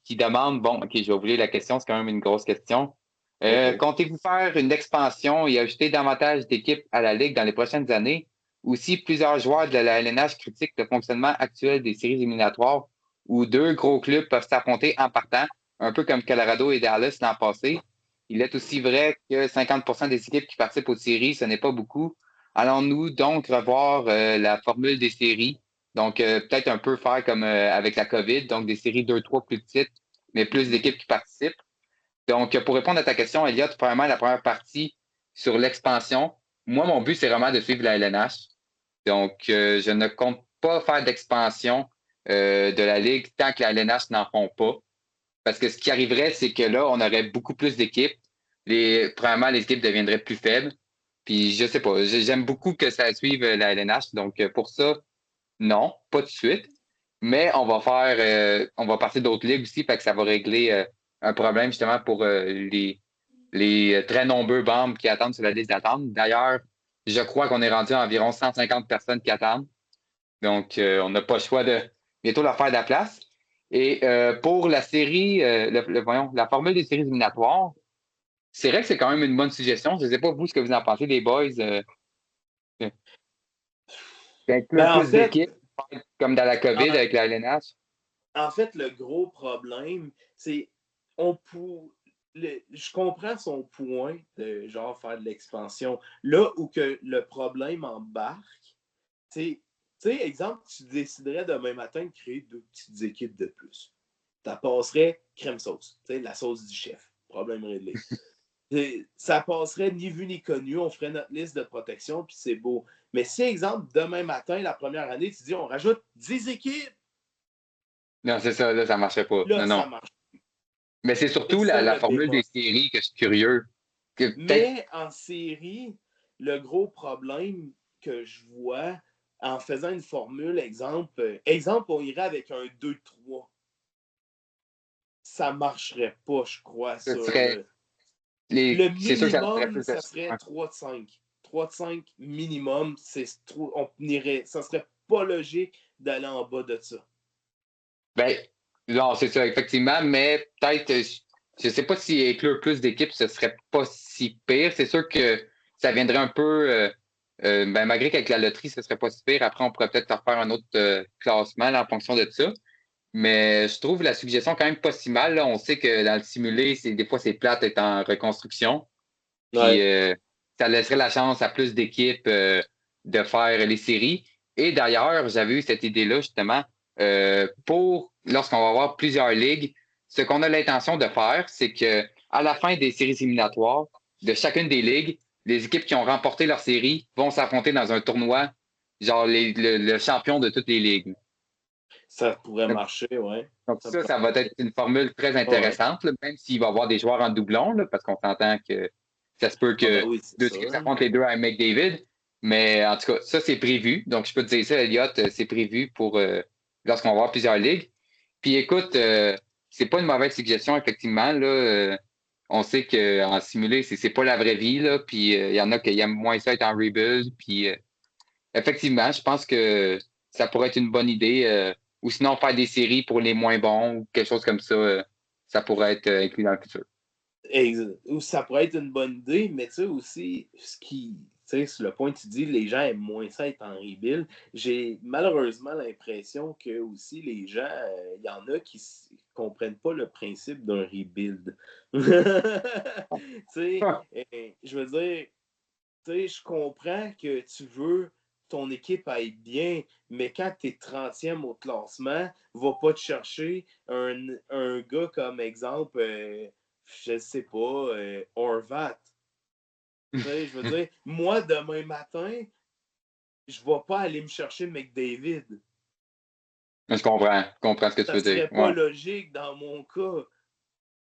qui demande, bon, OK, je vais oublier la question, c'est quand même une grosse question. OK. Comptez-vous faire une expansion et ajouter davantage d'équipes à la Ligue dans les prochaines années? Aussi, plusieurs joueurs de la LNH critiquent le fonctionnement actuel des séries éliminatoires où deux gros clubs peuvent s'affronter en partant, un peu comme Colorado et Dallas l'an passé. Il est aussi vrai que 50% des équipes qui participent aux séries, ce n'est pas beaucoup. Allons-nous donc revoir la formule des séries? Donc, peut-être un peu faire comme avec la COVID, donc des séries 2-3 plus petites, mais plus d'équipes qui participent. Donc, pour répondre à ta question, Elliot, premièrement, la première partie sur l'expansion. Moi, mon but, c'est vraiment de suivre la LNH. Donc, je ne compte pas faire d'expansion de la Ligue tant que la LNH n'en font pas. Parce que ce qui arriverait, c'est que là, on aurait beaucoup plus d'équipes. Premièrement, les équipes deviendraient plus faibles. Puis, je sais pas, j'aime beaucoup que ça suive la LNH. Donc, pour ça, non, pas de suite. Mais on va partir d'autres ligues aussi, fait que ça va régler un problème justement pour les très nombreux membres qui attendent sur la liste d'attente. D'ailleurs, je crois qu'on est rendu à environ 150 personnes qui attendent. Donc, on n'a pas le choix de bientôt leur faire de la place. Et pour la série, voyons, la formule des séries éliminatoires, c'est vrai que c'est quand même une bonne suggestion. Je ne sais pas vous ce que vous en pensez, les boys. D'inclure Ben, plus d'équipes, comme dans la COVID en, avec la LNH. en fait, le gros problème, c'est on pour, je comprends son point de genre faire de l'expansion. Là où que le problème embarque, c'est, tu sais, exemple, tu déciderais demain matin de créer deux petites équipes de plus. Ça passerait crème sauce, tu sais, la sauce du chef. Problème réglé. Ça passerait ni vu ni connu, on ferait notre liste de protection, puis c'est beau. Mais si, exemple, demain matin, la première année, tu dis on rajoute 10 équipes, Non, c'est ça, là, ça marcherait pas. Là, Non. ça marche. Mais c'est surtout C'est ça, la le formule bémol. des séries que je suis curieux. Que peut-être. Mais en série, le gros problème que je vois en faisant une formule, exemple, on irait avec un 2-3. Ça marcherait pas, je crois, Ce sur serait le c'est sûr que ça donnerait minimum, plus de ça serait chance. 3-5. 3-5 minimum, on irait. Ça serait pas logique d'aller en bas de ça. Ben, non, c'est ça, effectivement, mais peut-être, je sais pas si inclure plus d'équipes, ce serait pas si pire. C'est sûr que ça viendrait un peu, ben, malgré qu'avec la loterie, ce serait pas si pire. Après, on pourrait peut-être refaire un autre classement là, en fonction de ça. Mais je trouve la suggestion quand même pas si mal, là. On sait que dans le simulé, des fois, c'est plate d'être en reconstruction. Puis Ouais. ça laisserait la chance à plus d'équipes de faire les séries. Et d'ailleurs, j'avais eu cette idée-là justement pour lorsqu'on va avoir plusieurs ligues, ce qu'on a l'intention de faire, c'est que à la fin des séries éliminatoires de chacune des ligues, les équipes qui ont remporté leur série vont s'affronter dans un tournoi, genre le champion de toutes les ligues. Ça pourrait Donc, marcher, ouais. donc Ça ça va être une formule très ouais. intéressante, là, même s'il va y avoir des joueurs en doublon, là, parce qu'on s'entend que ça se peut Ah ben que oui, c'est deux ça. équipes s'affrontent les deux à McDavid. Mais en tout cas, ça, c'est prévu. Donc, je peux te dire ça, Elliot, c'est prévu pour lorsqu'on va avoir plusieurs ligues. Puis écoute, c'est pas une mauvaise suggestion, effectivement. Là, on sait qu'en simulé, c'est pas la vraie vie. Là, puis il y en a qui aiment moins ça être en rebuild. Puis effectivement, je pense que ça pourrait être une bonne idée. Ou sinon, faire des séries pour les moins bons ou quelque chose comme ça, ça pourrait être inclus dans le futur. Ou ça pourrait être une bonne idée, mais tu sais aussi, tu sais, sur le point que tu dis, les gens aiment moins ça être en rebuild. J'ai malheureusement l'impression que aussi les gens, il y en a qui comprennent pas le principe d'un rebuild. Tu sais, je veux dire, tu sais, je comprends que tu veux ton équipe aille bien, mais quand tu es 30e au classement, va pas te chercher un gars comme exemple, je sais pas, Horvat. Tu sais, je veux dire, moi, demain matin, je vais pas aller me chercher McDavid. Je comprends ce que tu Ça veux dire. serait pas Ouais. logique dans mon cas.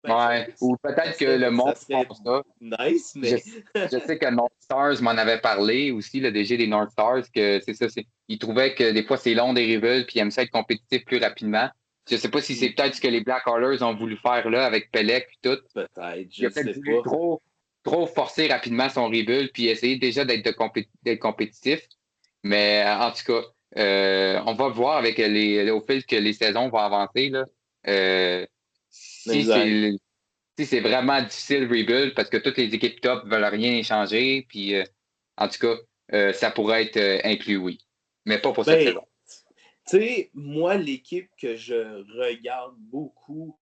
Ben, Ouais. Ou peut-être que le ça monde serait pense ça. nice, Je, mais je sais que North Stars m'en avait parlé aussi, le DG des North Stars, que c'est ça, il trouvait que des fois c'est long des rebuilds, puis il aime ça être compétitif plus rapidement. Je sais pas si c'est peut-être ce que les Black Oilers ont voulu faire là avec Pelec et tout. peut-être, Il je a peut-être sais voulu pas. trop forcer rapidement son rebuild, puis essayer déjà d'être compétitif. Mais en tout cas, on va voir avec au fil que les saisons vont avancer, là, euh, si Exact. c'est c'est vraiment difficile rebuild parce que toutes les équipes top veulent rien échanger. Puis, en tout cas, ça pourrait être inclus, oui. Mais pas pour cette Ben, saison. tu sais, moi, l'équipe que je regarde beaucoup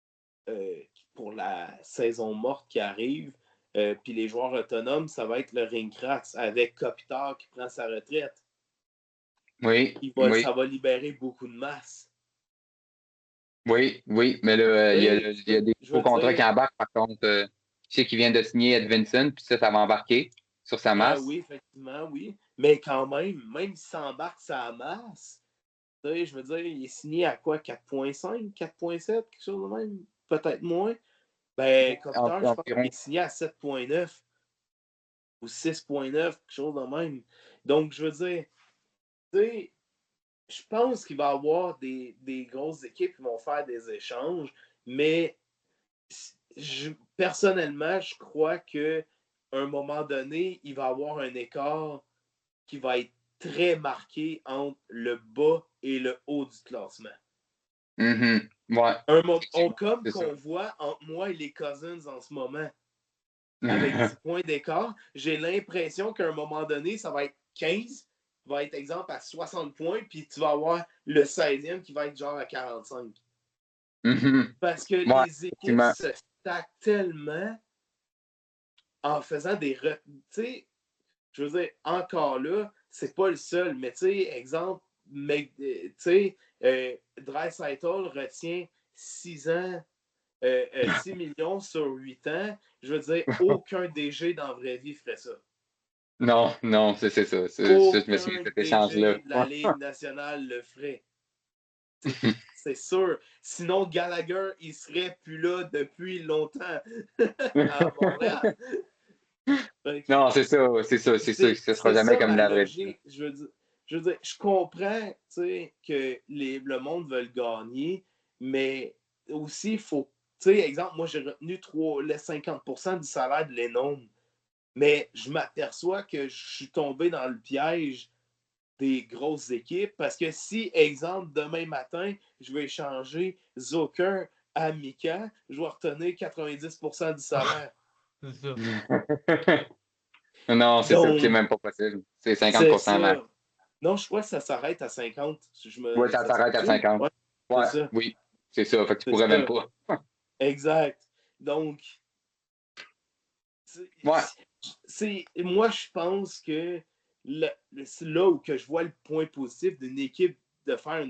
pour la saison morte qui arrive, puis les joueurs autonomes, ça va être le Ringkratz avec Kopitar qui prend sa retraite. Oui, oui, Ça va libérer beaucoup de masse. oui. Mais là, Tu sais, il y a des je gros veux contrats qui dire, embarquent. Par contre, je sais qu'il vient de signer Ed Vincent, puis ça va embarquer sur sa masse. oui, effectivement, oui. Mais quand même s'il s'embarque sa masse, tu sais, je veux dire, il est signé à quoi? 4,5, 4,7, quelque chose de même? Peut-être moins. Ben, Kopitar, je pense qu'il Environ. est signé à 7,9 ou 6,9, quelque chose de même. Donc, je veux dire, tu sais, je pense qu'il va y avoir des grosses équipes qui vont faire des échanges, mais personnellement, je crois qu'à un moment donné, il va y avoir un écart qui va être très marqué entre le bas et le haut du classement. Mhm. Ouais, effectivement, Comme c'est ça. qu'on voit entre moi et les Cousins en ce moment, avec 10 points d'écart, j'ai l'impression qu'à un moment donné, ça va être 15, va être exemple à 60 points, puis tu vas avoir le 16e qui va être genre à 45. Mhm. Parce que Ouais, les équipes effectivement. se stackent tellement en faisant des... Tu sais, je veux dire, encore là, c'est pas le seul, mais tu sais, exemple, tu sais, Draisaitl retient 6 ans, 6 millions sur 8 ans. Je veux dire, aucun DG dans la vraie vie ferait ça. Non, c'est ça. Je me souviens Aucun de cet échange-là. DG de la Ligue nationale le ferait. c'est sûr. Sinon, Gallagher, il serait plus là depuis longtemps à Montréal. Non, c'est ça, c'est ça. Ce sera jamais ça, comme ma la vraie. logique. Je veux dire, je comprends, tu sais, que le monde veut le gagner, mais aussi, il faut, tu sais, exemple, moi, j'ai retenu les 50% du salaire de Lennon, mais je m'aperçois que je suis tombé dans le piège des grosses équipes parce que si, exemple, demain matin, je vais échanger Zucker à Mika, je vais retenir 90% du salaire. C'est ça. Non, c'est ça, Donc, c'est même pas possible. C'est c'est 50% max. ça. Non, je crois que ça s'arrête à 50. Oui, ça s'arrête à 50. Ouais, Ouais, c'est ça. oui, c'est ça. Fait que tu C'est pourrais même ça. pas. Exact. Donc, moi, je pense que c'est là où que je vois le point positif d'une équipe de faire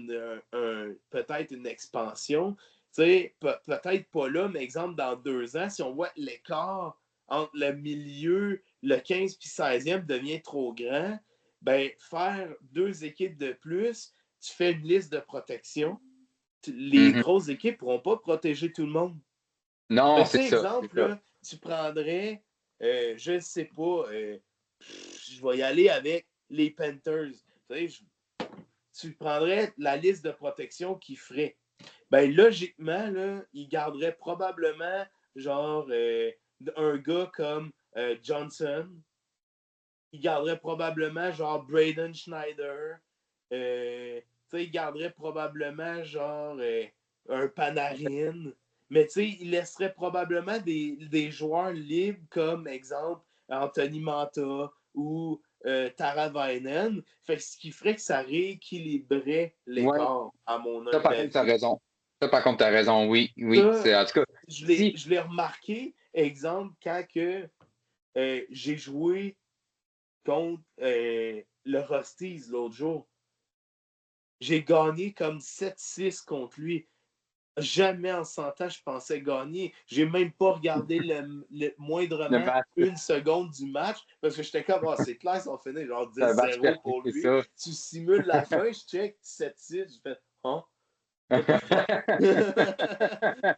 peut-être une expansion. Peut-être pas là, mais exemple, dans 2 ans, si on voit l'écart entre le milieu, le 15 puis 16e devient trop grand, ben faire 2 équipes de plus, tu fais une liste de protection. Les grosses équipes ne pourront pas protéger tout le monde. Non, Tu c'est sais, ça. exemple, là, tu prendrais, je ne sais pas, je vais y aller avec les Panthers. Tu prendrais la liste de protection qu'ils feraient. Ben, logiquement, là, ils garderaient probablement, genre, un gars comme Johnson. Ils garderaient probablement, genre, Braden Schneider. Ils garderaient probablement, genre, un Panarin. Mais tu sais, il laisserait probablement des joueurs libres comme, exemple, Anthony Manta ou Taravainen. Fait que ce qui ferait que ça rééquilibrerait l'écart, à mon Ça, humble par contre, tu as avis. raison. Ça, par contre, tu as raison. Oui, oui. Ça, En tout cas, je l'ai remarqué, exemple, quand que, j'ai joué contre le Rosties l'autre jour. J'ai gagné comme 7-6 contre lui. Jamais en 100 ans, je pensais gagner. J'ai même pas regardé le moindrement match, une seconde du match parce que j'étais comme, c'est clair, ça va finir genre c'est un match 10-0 perdu, pour c'est lui. ça. Tu simules la fin, je check 7-6, je fais, what the fuck?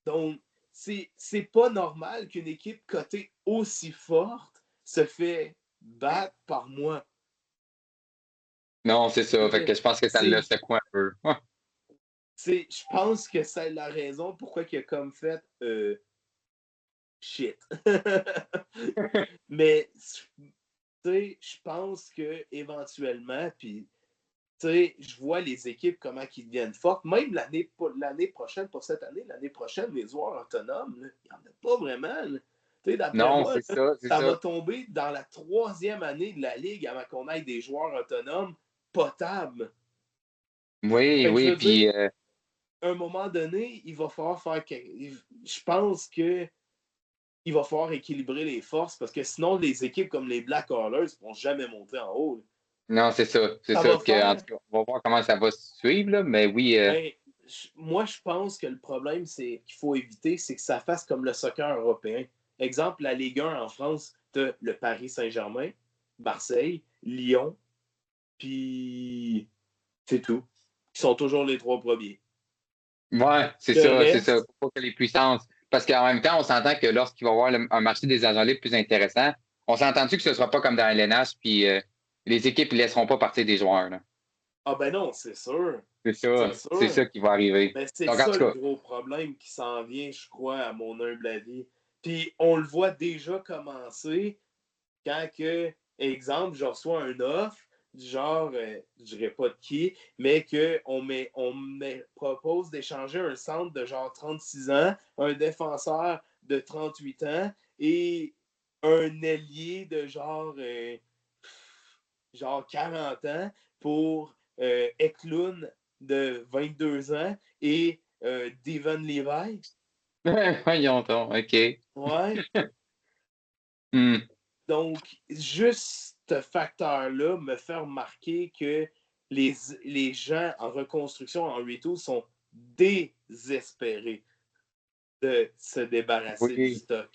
Donc, c'est pas normal qu'une équipe cotée aussi forte se fait battre par moi. Non, c'est ça. Fait que je pense que ça l'a secoué un peu. Je pense que c'est la raison pourquoi il a comme fait shit. Mais je pense que éventuellement, puis je vois les équipes comment ils deviennent fortes. Même l'année prochaine, pour cette année, l'année prochaine, les joueurs autonomes, il n'y en a pas vraiment. D'après Non, moi, c'est ça, c'est ça va ça. tomber dans la 3e année de la Ligue avant qu'on ait des joueurs autonomes potables. Oui, Fait que je oui, veux puis dire, à un moment donné, il va falloir faire. Je pense que il va falloir équilibrer les forces parce que sinon, les équipes comme les Black Hawlers ne vont jamais monter en haut. Là. non, c'est ça. C'est Ça ça. va En tout cas, on va voir comment ça va se suivre, là, mais oui. Ben, moi, je pense que le problème qu'il faut éviter, c'est que ça fasse comme le soccer européen. Exemple, la Ligue 1 en France, tu as le Paris Saint-Germain, Marseille, Lyon, puis c'est tout. Ils sont toujours les 3 premiers. Ouais, c'est Le ça, c'est ça. reste, Faut pas que les puissances. Parce qu'en même temps, on s'entend que lorsqu'il va y avoir un marché des agents libres plus intéressant, on s'entend-tu que ce ne sera pas comme dans LNH, puis les équipes ne laisseront pas partir des joueurs. Là. ah ben non, c'est sûr. C'est C'est c'est sûr. ça qui va arriver. Mais c'est Donc, en ça tout le cas, gros problème qui s'en vient, je crois, à mon humble avis. Puis on le voit déjà commencer quand que, exemple, je reçois un offre, du genre, je dirais pas de qui, mais qu'on me propose d'échanger un centre de genre 36 ans, un défenseur de 38 ans et un ailier de genre 40 ans pour Eklund de 22 ans et Devon Levi. voyons donc, OK. Ouais. Hmm. Donc, juste ce facteur-là me fait remarquer que les gens en reconstruction en Rito sont désespérés de se débarrasser du Oui. stock.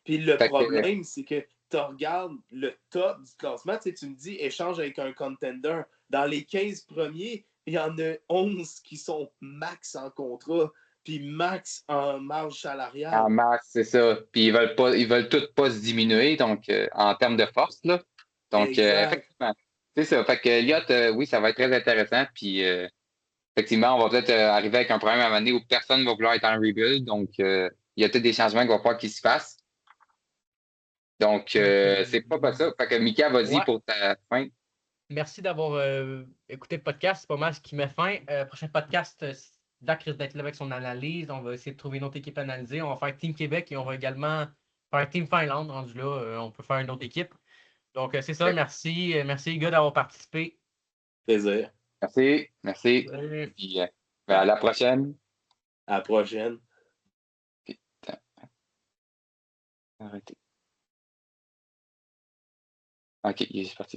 Puis le Fait que, problème, c'est que tu regardes le top du classement, tu me dis échange avec un contender. Dans les 15 premiers, il y en a 11 qui sont max en contrat, puis max en marge salariale. En masse, c'est ça. Puis ils veulent tous pas se diminuer, donc en termes de force, là. Donc, effectivement. C'est ça. Fait que Elliott, oui, ça va être très intéressant. Puis effectivement, on va peut-être arriver avec un problème à un moment donné où personne ne va vouloir être en rebuild. Donc, il y a peut-être des changements qu'il va falloir qu'ils se fassent. Donc, c'est pas ça. Fait que Mika, vas-y pour ta fin. Merci d'avoir écouté le podcast. C'est pas mal ce qui met fin. Prochain podcast, Dak risque d'être là avec son analyse. On va essayer de trouver une autre équipe à analyser. On va faire Team Québec et on va également faire Team Finlande. Rendu là, on peut faire une autre équipe. Donc, c'est ça. Merci. Merci les gars d'avoir participé. Plaisir. Merci. Merci. Puis, à la prochaine. À la prochaine. Arrêtez. OK, il est parti.